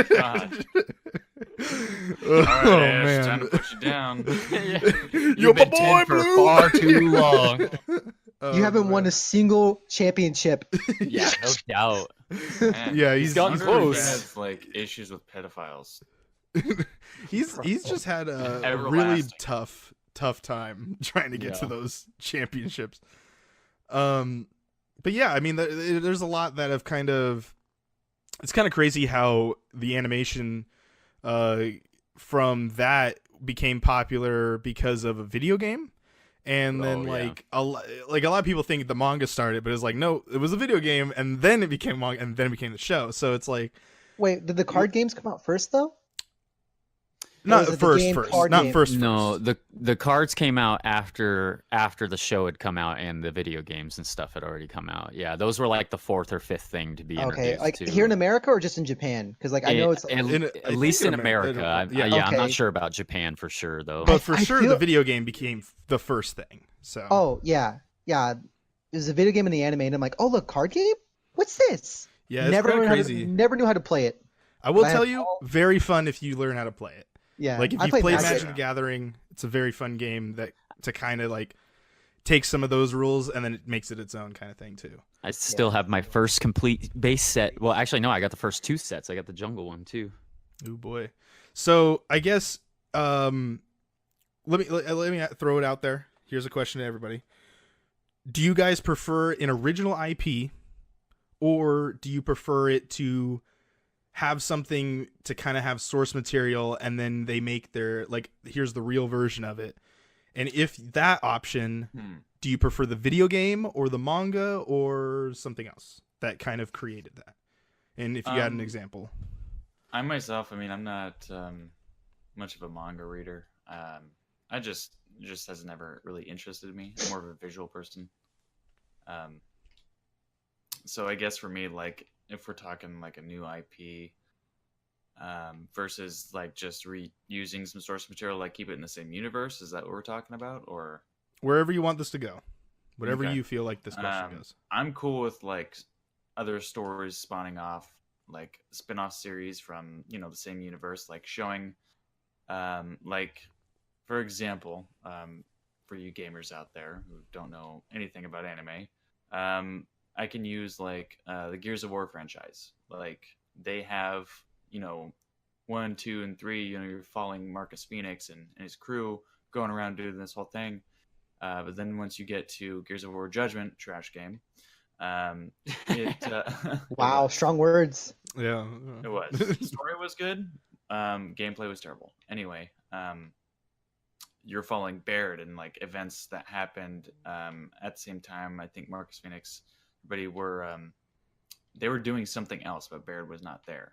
God. Oh, All right, Ash, time to man. put you down. You're You've my been boy, 10 for Blue. far too long. Oh, You haven't won man. a single championship. Yeah, no doubt. Man, Yeah, He's he's gotten I wonder if he close. has like issues with pedophiles. he's just had a really Everlasting. tough time trying to get to Yeah. those championships. But yeah, I mean, there's a lot that have kind of. It's kind of crazy how the animation from that became popular because of a video game. And then Oh, yeah. like a lot of people think the manga started, but it's like no, it was a video game, and then it became manga, and then it became the show. So it's like Wait, did the card games come out first though? not was it the first, game first, card not game? first. No, the cards came out after the show had come out, and the video games and stuff had already come out. Yeah, those were like the fourth or fifth thing to be Okay, introduced like to. here in America or just in Japan? Because like I know it's at, I at think least in in Amer- America. yeah. I'm Okay. not sure about Japan for sure though. But for I sure, feel- the video game became the first thing. So Oh yeah. There's a video game in the anime, and I'm like, oh look, card game? What's this? Yeah, it's kind of crazy. Never knew how to play it. I will tell you, very fun if you learn how to play it. Yeah, like if you play Magic the Gathering, it's a very fun game that to kind of like take some of those rules and then it makes it its own kind of thing too. I still have my first complete base set. Well, actually, no, I got the first 2 sets. I got the jungle one too. Oh boy. So I guess let me throw it out there. Here's a question to everybody. Do you guys prefer an original IP, or do you prefer it to have something to kind of have source material and then they make their, like, here's the real version of it? And if that option, do you prefer the video game or the manga or something else that kind of created that? And if you got an example. I myself, I mean, I'm not much of a manga reader. I just has never really interested me. I'm more of a visual person. So I guess for me, like, if we're talking like a new IP versus like just reusing some source material, like keep it in the same universe, is that what we're talking about? Or wherever you want this to go, whatever you feel like this question goes. I'm cool with like other stories spawning off, like spin-off series from, you know, the same universe, like showing like, for example, for you gamers out there who don't know anything about anime, I can use like the Gears of War franchise. Like they have, you know, 1, 2, and 3. You know, you're following Marcus Phoenix and his crew going around doing this whole thing. But then once you get to Gears of War Judgment, trash game. Wow, strong words. Yeah, it was. The story was good. Gameplay was terrible. Anyway, you're following Baird and like events that happened at the same time. I think Marcus Phoenix, everybody were they were doing something else, but Baird was not there.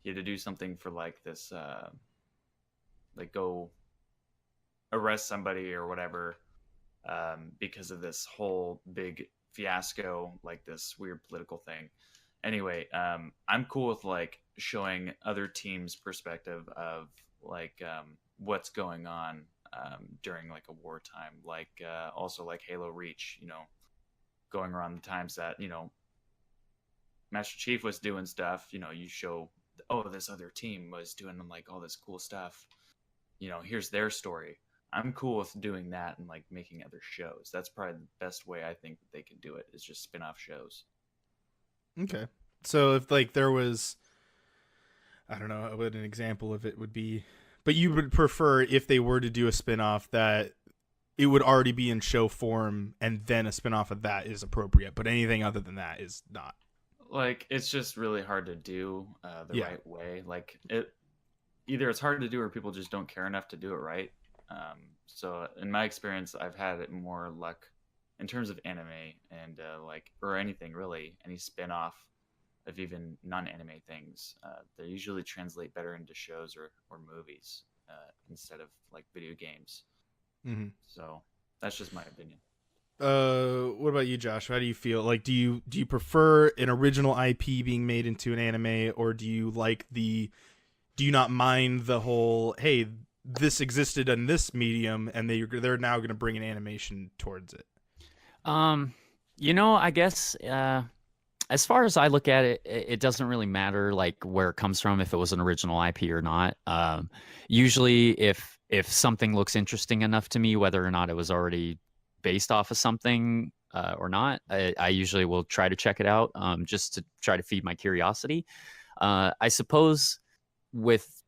He had to do something for like this, like go arrest somebody or whatever, because of this whole big fiasco, like this weird political thing. Anyway, I'm cool with like showing other teams' perspective of like what's going on during like a wartime, like also like Halo Reach, you know, going around the times that, you know, Master Chief was doing stuff, you know, you show, oh, this other team was doing like all this cool stuff, you know, here's their story. I'm cool with doing that and like making other shows. That's probably the best way I think that they can do it, is just spin-off shows. Okay. So if like there was, I don't know what an example of it would be, but you would prefer if they were to do a spin-off that it would already be in show form and then a spin-off of that is appropriate, but anything other than that is not. Like, it's just really hard to do the right way. Like, either it's hard to do or people just don't care enough to do it right. So in my experience, I've had it more luck in terms of anime and like, or anything really, any spin-off of even non-anime things. They usually translate better into shows or movies instead of like video games. Mm-hmm. So that's just my opinion. What about you, Josh? How do you feel? Like, do you prefer an original IP being made into an anime, or do you not mind the whole, hey, this existed in this medium and they're now going to bring an animation towards it? You know, I guess as far as I look at it, it doesn't really matter like where it comes from, if it was an original IP or not. Usually if something looks interesting enough to me, whether or not it was already based off of something or not, I usually will try to check it out, just to try to feed my curiosity. I suppose with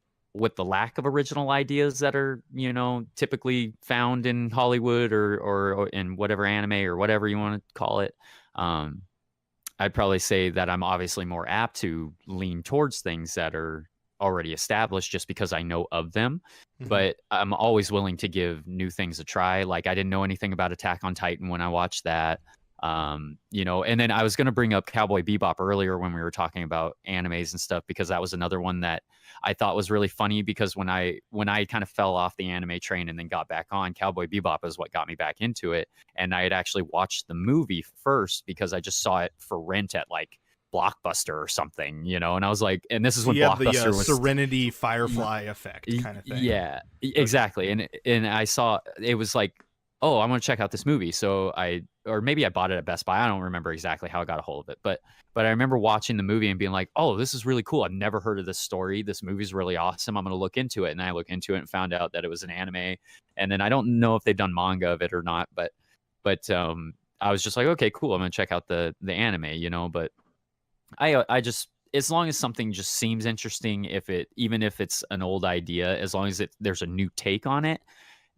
the lack of original ideas that are, you know, typically found in Hollywood or in whatever anime or whatever you want to call it, I'd probably say that I'm obviously more apt to lean towards things that are already established just because I know of them. Mm-hmm. But I'm always willing to give new things a try. Like, I didn't know anything about Attack on Titan when I watched that. You know, and then I was going to bring up Cowboy Bebop earlier when we were talking about animes and stuff, because that was another one that I thought was really funny, because when I kind of fell off the anime train and then got back on, Cowboy Bebop is what got me back into it. And I had actually watched the movie first because I just saw it for rent at like Blockbuster or something, you know, and I was like, and this is when Blockbuster was Serenity Firefly effect kind of thing. Yeah, exactly. And I saw it was like oh, I want to check out this movie. So or maybe I bought it at Best Buy. I don't remember exactly how I got a hold of it, but I remember watching the movie and being like, oh, this is really cool. I've never heard of this story. This movie's really awesome. I'm going to look into it. And I looked into it and found out that it was an anime. And then I don't know if they've done manga of it or not, but I was just like, okay, cool. I'm going to check out the anime, you know, but I just, as long as something just seems interesting, even if it's an old idea, as long as there's a new take on it,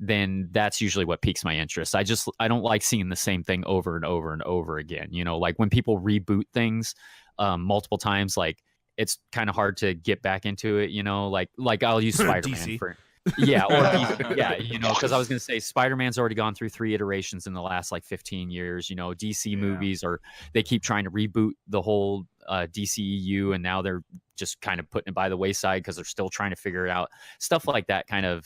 then that's usually what piques my interest. I don't like seeing the same thing over and over and over again. You know, like when people reboot things multiple times, like it's kind of hard to get back into it. You know, like I'll use Spider-Man for. Yeah, or yeah, you know, because I was gonna say Spider-Man's already gone through 3 iterations in the last like 15 years. You know, DC movies they keep trying to reboot the whole DCEU, and now they're just kind of putting it by the wayside because they're still trying to figure it out. Stuff like that kind of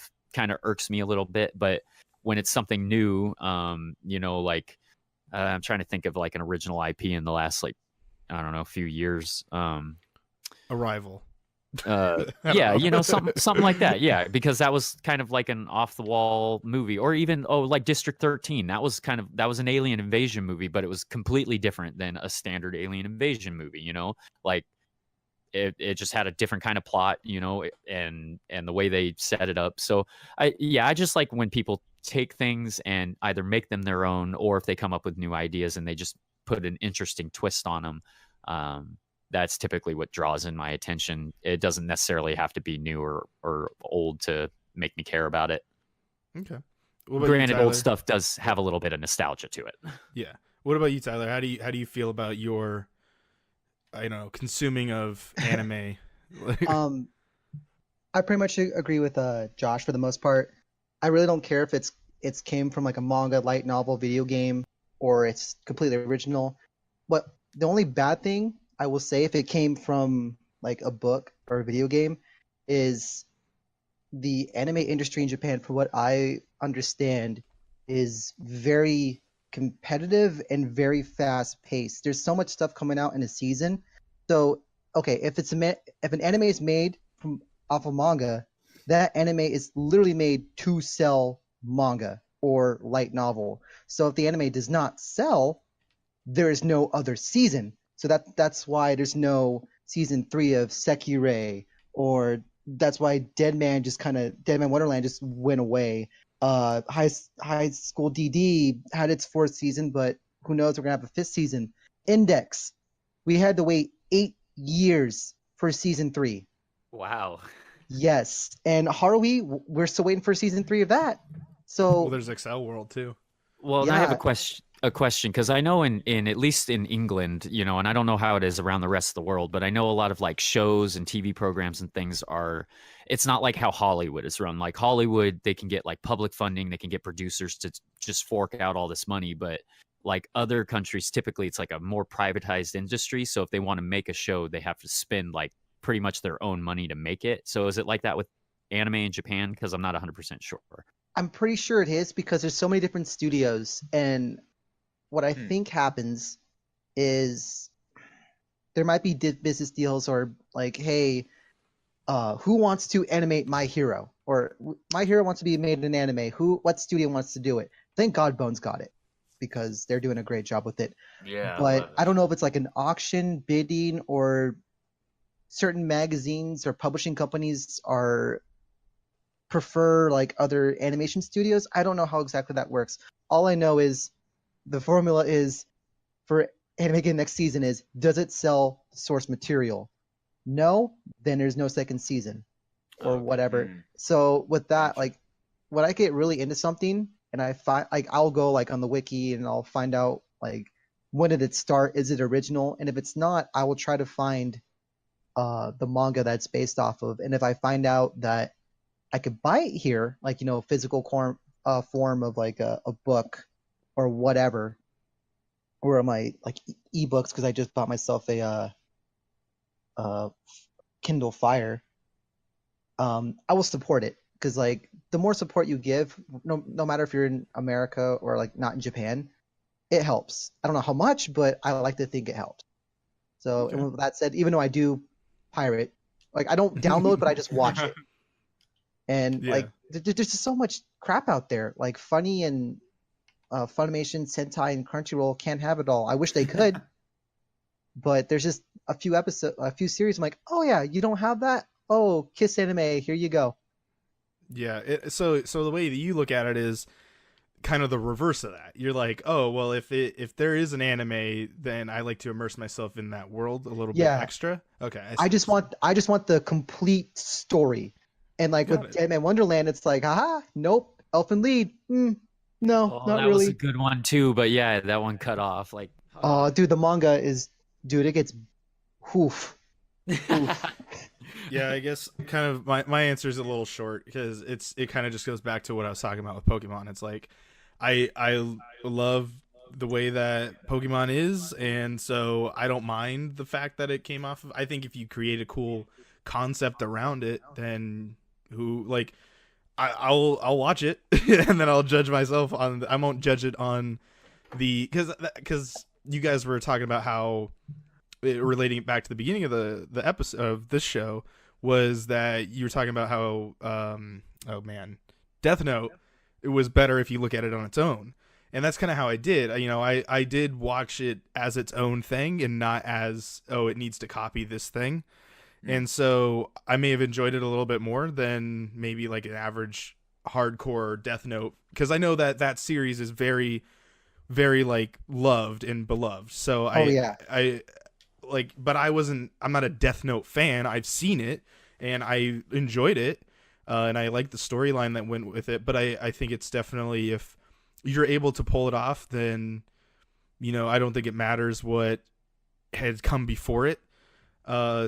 irks me a little bit. But when it's something new, you know, like I'm trying to think of like an original IP in the last like I don't know few years. Arrival. Yeah, you know, something like that. Yeah, because that was kind of like an off the wall movie, or even like District 13. That was an alien invasion movie, but it was completely different than a standard alien invasion movie. You know, like it just had a different kind of plot, you know, and the way they set it up. So I just like when people take things and either make them their own, or if they come up with new ideas and they just put an interesting twist on them. That's typically what draws in my attention. It doesn't necessarily have to be new or old to make me care about it. Okay. Granted, old stuff does have a little bit of nostalgia to it. Yeah. What about you, Tyler? How do you feel about your, I don't know, consuming of anime? I pretty much agree with Josh for the most part. I really don't care if it's came from like a manga, light novel, video game, or it's completely original. But the only bad thing I will say, if it came from like a book or a video game, is the anime industry in Japan, for what I understand, is very competitive and very fast paced. There's so much stuff coming out in a season. So, okay, if an anime is made from off of manga, that anime is literally made to sell manga or light novel. So if the anime does not sell, there is no other season. So that's why there's no season 3 of Sekirei, or that's why Dead Man Wonderland just went away. High School DD had its 4th season, but who knows? We're gonna have a 5th season. Index, we had to wait 8 years for season 3. Wow. Yes, and Haruhi, we're still waiting for season 3 of that. So well, there's Excel World too. Well, yeah. I have a question because I know in at least in England, you know, and I don't know how it is around the rest of the world, but I know a lot of like shows and TV programs and things it's not like how Hollywood is run. Like Hollywood, they can get like public funding, they can get producers to just fork out all this money, but like other countries, typically it's like a more privatized industry. So if they want to make a show, they have to spend like pretty much their own money to make it. So is it like that with anime in Japan? Because I'm not 100% sure. I'm pretty sure it is, because there's so many different studios, and what I think happens is there might be business deals, or like, hey, who wants to animate My Hero? Or My Hero wants to be made in anime. What studio wants to do it? Thank God Bones got it, because they're doing a great job with it. Yeah. But I don't know if it's like an auction, bidding, or certain magazines or publishing companies prefer like other animation studios. I don't know how exactly that works. All I know is the formula is for anime again next season is, does it sell source material? No, then there's no second season or whatever. So with that, like when I get really into something and I find, like, I'll go like on the wiki and I'll find out like, when did it start? Is it original? And if it's not, I will try to find the manga that's based off of. And if I find out that I could buy it here, like, you know, physical form of like a book or whatever, or my like ebooks, because I just bought myself a Kindle Fire. I will support it, because like the more support you give, no matter if you're in America or like not in Japan, it helps. I don't know how much, but I like to think it helps. So, and with that said, even though I do pirate, like I don't download, but I just watch it. And like there's just so much crap out there, like funny and Funimation, Sentai, and Crunchyroll can't have it all. I wish they could, but there's just a few series. I'm like, oh yeah, you don't have that? Oh, Kiss Anime, here you go. Yeah. So the way that you look at it is kind of the reverse of that. You're like, oh well, if there is an anime, then I like to immerse myself in that world a little bit Yeah. extra. Okay. I just want the complete story. And like Got with it. Deadman Wonderland, it's like, haha, nope, Elfin Lead. No, Oh, not that was a really. good one too, but yeah, that one cut off. Like, Oh, dude, the manga is, dude, it gets, oof. Yeah, I guess kind of my answer is a little short because it kind of just goes back to what I was talking about with Pokemon. It's like I love the way that Pokemon is, and so I don't mind the fact that it came off of. I think if you create a cool concept around it, then who like I'll watch it and then I'll judge myself on. I won't judge it on the because you guys were talking about how relating it back to the beginning of the episode of this show was that you were talking about how oh man, Death Note, it was better if you look at it on its own. And that's kind of how I did. You know, I did watch it as its own thing and not as, oh, it needs to copy this thing. And so I may have enjoyed it a little bit more than maybe like an average hardcore Death Note, because I know that that series is very, very like loved and beloved. So I like, but I'm not a Death Note fan. I've seen it and I enjoyed it. And I like the storyline that went with it, but I think it's definitely, if you're able to pull it off, then, you know, I don't think it matters what had come before it.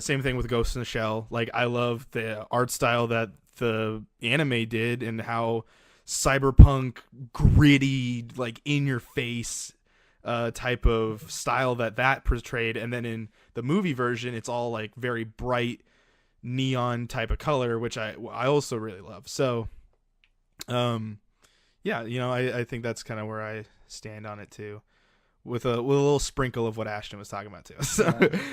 Same thing with Ghost in the Shell. Like, I love the art style that the anime did and how cyberpunk, gritty, like in your face type of style that portrayed. And then in the movie version, it's all like very bright neon type of color, which I also really love. So yeah, you know, I think that's kind of where I stand on it too, with a little sprinkle of what Ashton was talking about too. So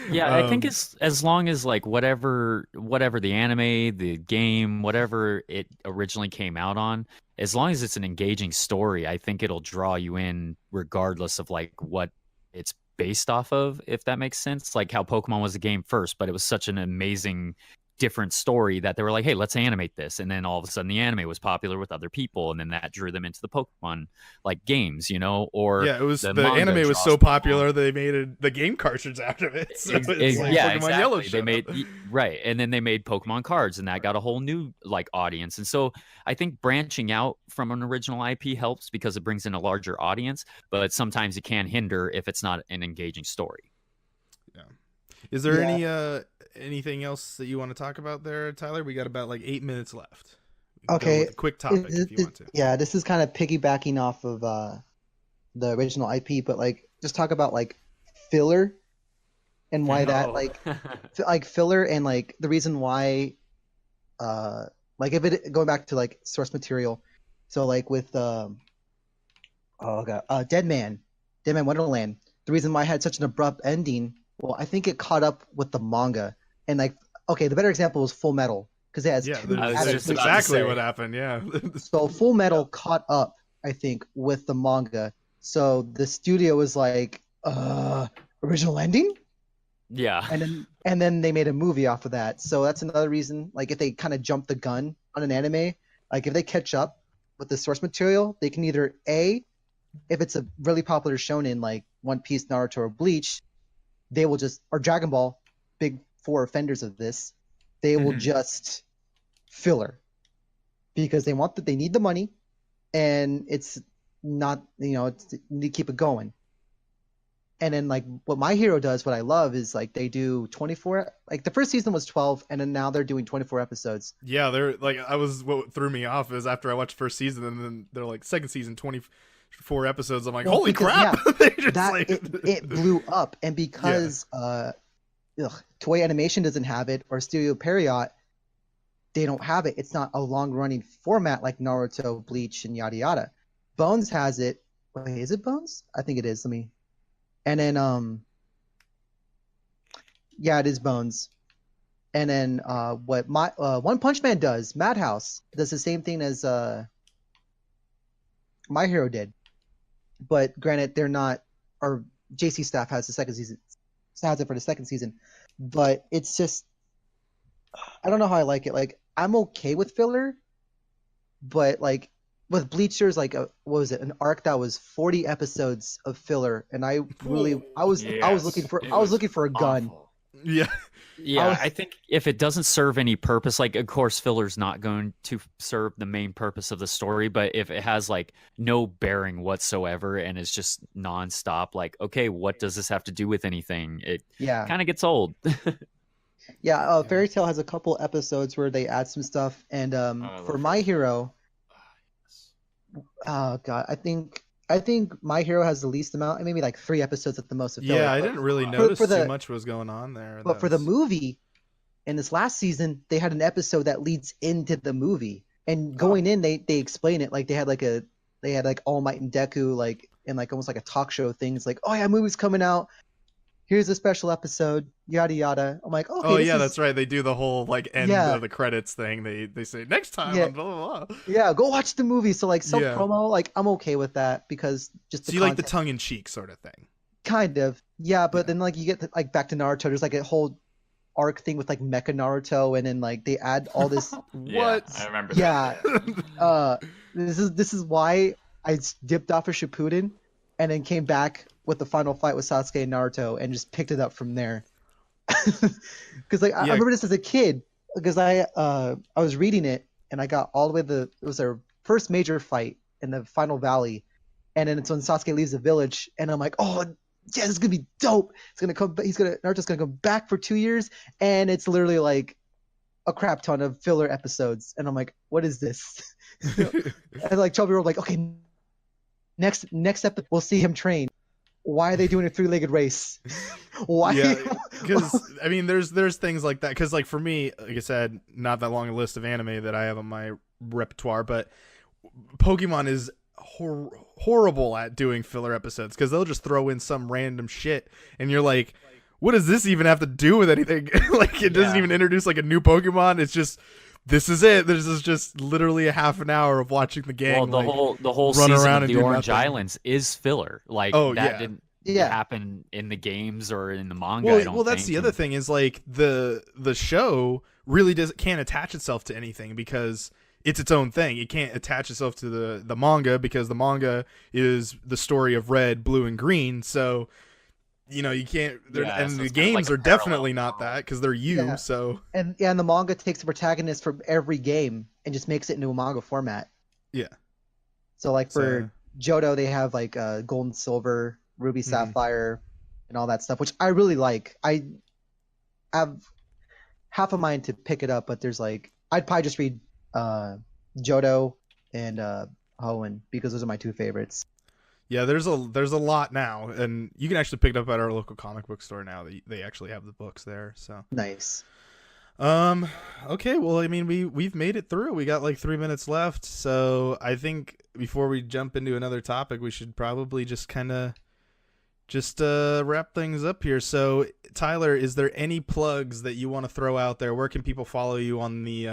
yeah, I think as long as like whatever the anime, the game, whatever it originally came out on, as long as it's an engaging story, I think it'll draw you in regardless of like what it's based off of, if that makes sense. Like how Pokemon was a game first, but it was such an amazing different story that they were like, hey, let's animate this. And then all of a sudden the anime was popular with other people, and then that drew them into the Pokemon like games, you know, or yeah, it was the the manga anime was draws so people. popular they made the game cartridge out of it. So it's like Yeah, Pokemon exactly. Yellow They showed made up. right, and then they made Pokemon cards, and that got a whole new like audience. And so I think branching out from an original IP helps because it brings in a larger audience, but sometimes it can hinder if it's not an engaging story. Yeah. Is there Yeah. anything else that you want to talk about there, Tyler? We got about like 8 minutes left. We can go Okay. with a quick topic if you want to. Yeah, this is kind of piggybacking off of the original IP, but like just talk about like filler and why that like filler and like the reason why like if it going back to like source material. So like with Dead Man Wonderland, the reason why I had such an abrupt ending, well, I think it caught up with the manga. And like, okay, the better example was Full Metal, because it has Yeah, two I was that's just about to exactly say. what happened. Yeah. So Full Metal caught up, I think, with the manga. So the studio was like, original ending? Yeah. And then they made a movie off of that. So that's another reason, like if they kind of jump the gun on an anime, like if they catch up with the source material, they can either A, if it's a really popular shonen like One Piece, Naruto, or Bleach, they will just, or Dragon Ball, big four offenders of this, they will just filler because they need the money, and it's not, you know, it's, you need to keep it going. And then like what My Hero does, what I love is like they do 24, like the first season was 12, and then now they're doing 24 episodes. Yeah, they're like, what threw me off is after I watched first season and then they're like second season 24 episodes. I'm like, Well, holy because, crap! yeah, They just, that like, it blew up, and because Toei Animation doesn't have it, or Studio Period, they don't have it. It's not a long running format like Naruto, Bleach, and yada yada. Bones has it. Wait, is it Bones? I think it is. Let me. And then yeah, it is Bones. And then what my One Punch Man does, Madhouse does the same thing as My Hero did. but granted, they're not. Our JC staff has the second season, has it for the second season, but it's just I don't know how I like it. Like I'm okay with filler, but like with Bleach, there's like a what was it? An arc that was 40 episodes of filler, and I really I was Yes, it I was was looking for a gun. awful. Yeah. Yeah, I think if it doesn't serve any purpose, like of course filler's not going to serve the main purpose of the story, but if it has like no bearing whatsoever and it's just nonstop, like okay, what does this have to do with anything? It Yeah, kind of gets old. yeah. Fairy Tail has a couple episodes where they add some stuff, and I for love My Fairy Tail. Hero, oh god, I think My Hero has the least amount, maybe like 3 episodes at the most of filler. Yeah, I but didn't really notice for the- too much was going on there. But for the movie, in this last season, they had an episode that leads into the movie, and going in, they explain it like they had like All Might and Deku like in like almost like a talk show things like, oh yeah, movie's coming out. Here's a special episode, yada yada. I'm like, okay, oh this yeah, is- that's right. They do the whole like end Yeah. of the credits thing. They say next time Yeah. on blah blah blah. yeah, go watch the movie. So like self Yeah. promo, like I'm okay with that because just So the you like the content- tongue in cheek sort of thing. kind of yeah, but Yeah. then like you get like back to Naruto. There's like a whole arc thing with like Mecha Naruto, and then like they add all this. Yeah, What? I remember. Yeah. That. This is why I dipped off of Shippuden, and then came back with the final fight with Sasuke and Naruto, and just picked it up from there. Because like I Yeah. remember this as a kid, because I was reading it, and I got all the way to it was their first major fight in the final valley, and then it's when Sasuke leaves the village, and I'm like, oh yeah, this is gonna be dope. It's gonna come. Naruto's gonna come back for 2 years, and it's literally like a crap ton of filler episodes, and I'm like, what is this? And like 12-year-old, like, okay, next episode we'll see him train. Why are they doing a 3-legged race? Why? Yeah, because I mean, there's things like that. Because like for me, like I said, not that long a list of anime that I have on my repertoire, but Pokemon is horrible at doing filler episodes because they'll just throw in some random shit, and you're like, what does this even have to do with anything? Like it doesn't Yeah. even introduce like a new Pokemon. It's just this is it. This is just literally a half an hour of watching the gang. Well, the whole run season around of and the do Orange nothing. Islands is filler. Like Oh, that yeah. didn't Yeah. happen in the games or in the manga. Well, I don't that's think. the other thing is like the show really can't attach itself to anything because it's its own thing. It can't attach itself to the manga because the manga is the story of red, blue, and green. So you know you can't. Yeah, And so the it's kind of games like a are definitely parallel not world. that because they're you. Yeah. So and the manga takes the protagonist from every game and just makes it into a manga format. yeah. So like for So- Johto, they have like gold and silver, ruby, Mhm. sapphire, and all that stuff, which I really like. I have half a mind to pick it up, but there's like I'd probably just read Johto and Hoenn because those are my two favorites. Yeah, there's a lot now, and you can actually pick it up at our local comic book store now. They actually have the books there. So Nice. Okay, well, I mean, we've made it through. We got like 3 minutes left, so I think before we jump into another topic, we should probably just kind of wrap things up here. So, Tyler, is there any plugs that you want to throw out there? Where can people follow you on the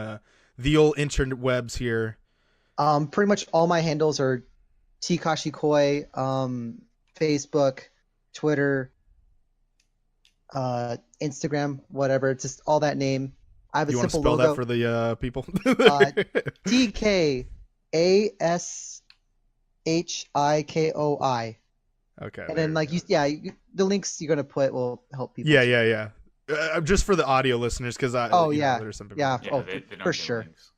old interwebs here? Pretty much all my handles are TKashikoi, Facebook, Twitter, Instagram, whatever. It's just all that name. I have a You want to simple spell logo. that for the people? TKashikoi. Okay. And there then we like go. the links you're gonna put will help people. Yeah. Just for the audio listeners, because Oh, yeah. there's some people. Yeah. Yeah, Oh, they don't for get sure. links.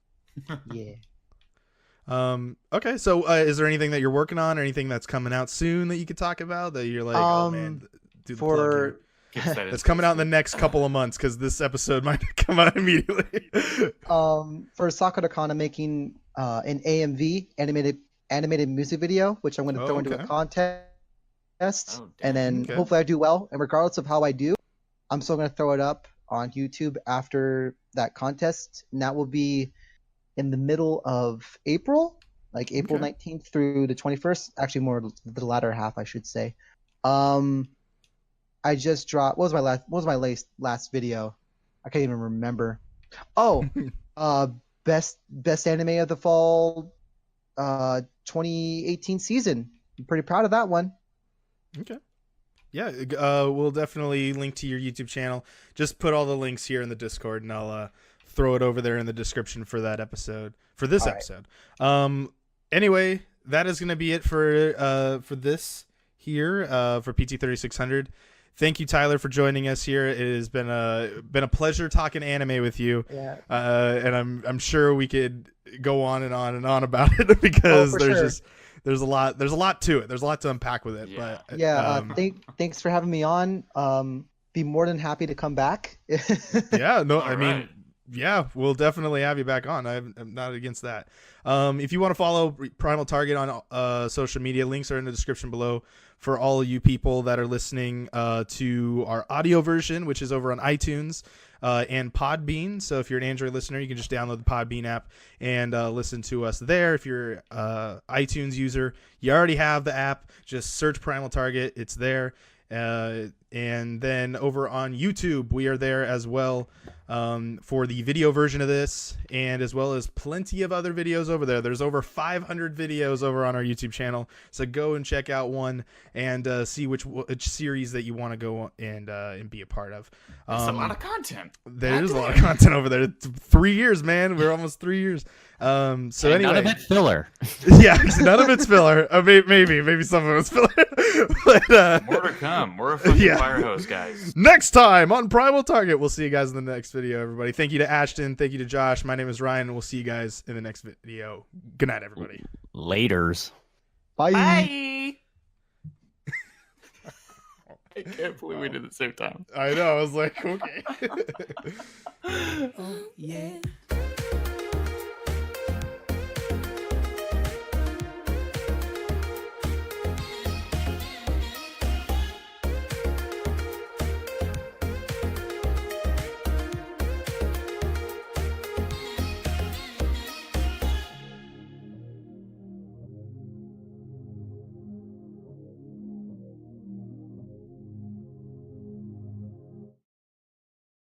Yeah. Okay, so is there anything that you're working on, or anything that's coming out soon that you could talk about that you're like, oh man, do the plug For here. Gives that That's coming out in the exclusive. next couple of months because this episode might come out immediately. for Sakura Kana making an AMV animated music video, which I'm gonna throw into okay. a contest, Oh, and then Okay. hopefully I do well. And regardless of how I do, I'm still gonna throw it up on YouTube after that contest, and that will be in the middle of April, like April Okay. 19th through the 21st. Actually, more the latter half, I should say. I just dropped. What was my last video? I can't even remember. Oh, best anime of the fall, 2018 season. I'm pretty proud of that one. Okay. Yeah, we'll definitely link to your YouTube channel. Just put all the links here in the Discord, and I'll throw it over there in the description for that episode, for this episode. Anyway, that is going to be it for this here for PT3600. Thank you, Tyler, for joining us here. It has been a pleasure talking anime with you. Yeah. And I'm sure we could go on and on and on about it because there's a lot to it. There's a lot to unpack with it. Yeah. But Yeah. Thanks for having me on. Be more than happy to come back. Yeah. No, All I mean, right. yeah, we'll definitely have you back on. I'm not against that. If you want to follow Primal Target on social media, links are in the description below for all of you people that are listening to our audio version, which is over on iTunes and Podbean. So if you're an Android listener, you can just download the Podbean app and listen to us there. If you're an iTunes user, you already have the app. Just search Primal Target. It's there. And then over on YouTube, we are there as well for the video version of this, and as well as plenty of other videos over there. There's over 500 videos over on our YouTube channel, so go and check out one and see which series that you want to go and be a part of. It's a lot of content. There is a lot of content over there. 3 years, man. We're almost 3 years. So And anyway, none of it filler. yeah, none of it's filler. Maybe some of it's filler. But, More to come. We're a fucking Yeah. fire hose, guys. next time on Primal Target, we'll see you guys in the next video, everybody. Thank you to Ashton. Thank you to Josh. My name is Ryan, and we'll see you guys in the next video. Good night, everybody. Laters. Bye. Bye. I can't believe we did it at the same time. I know. I was like, okay. Oh, yeah.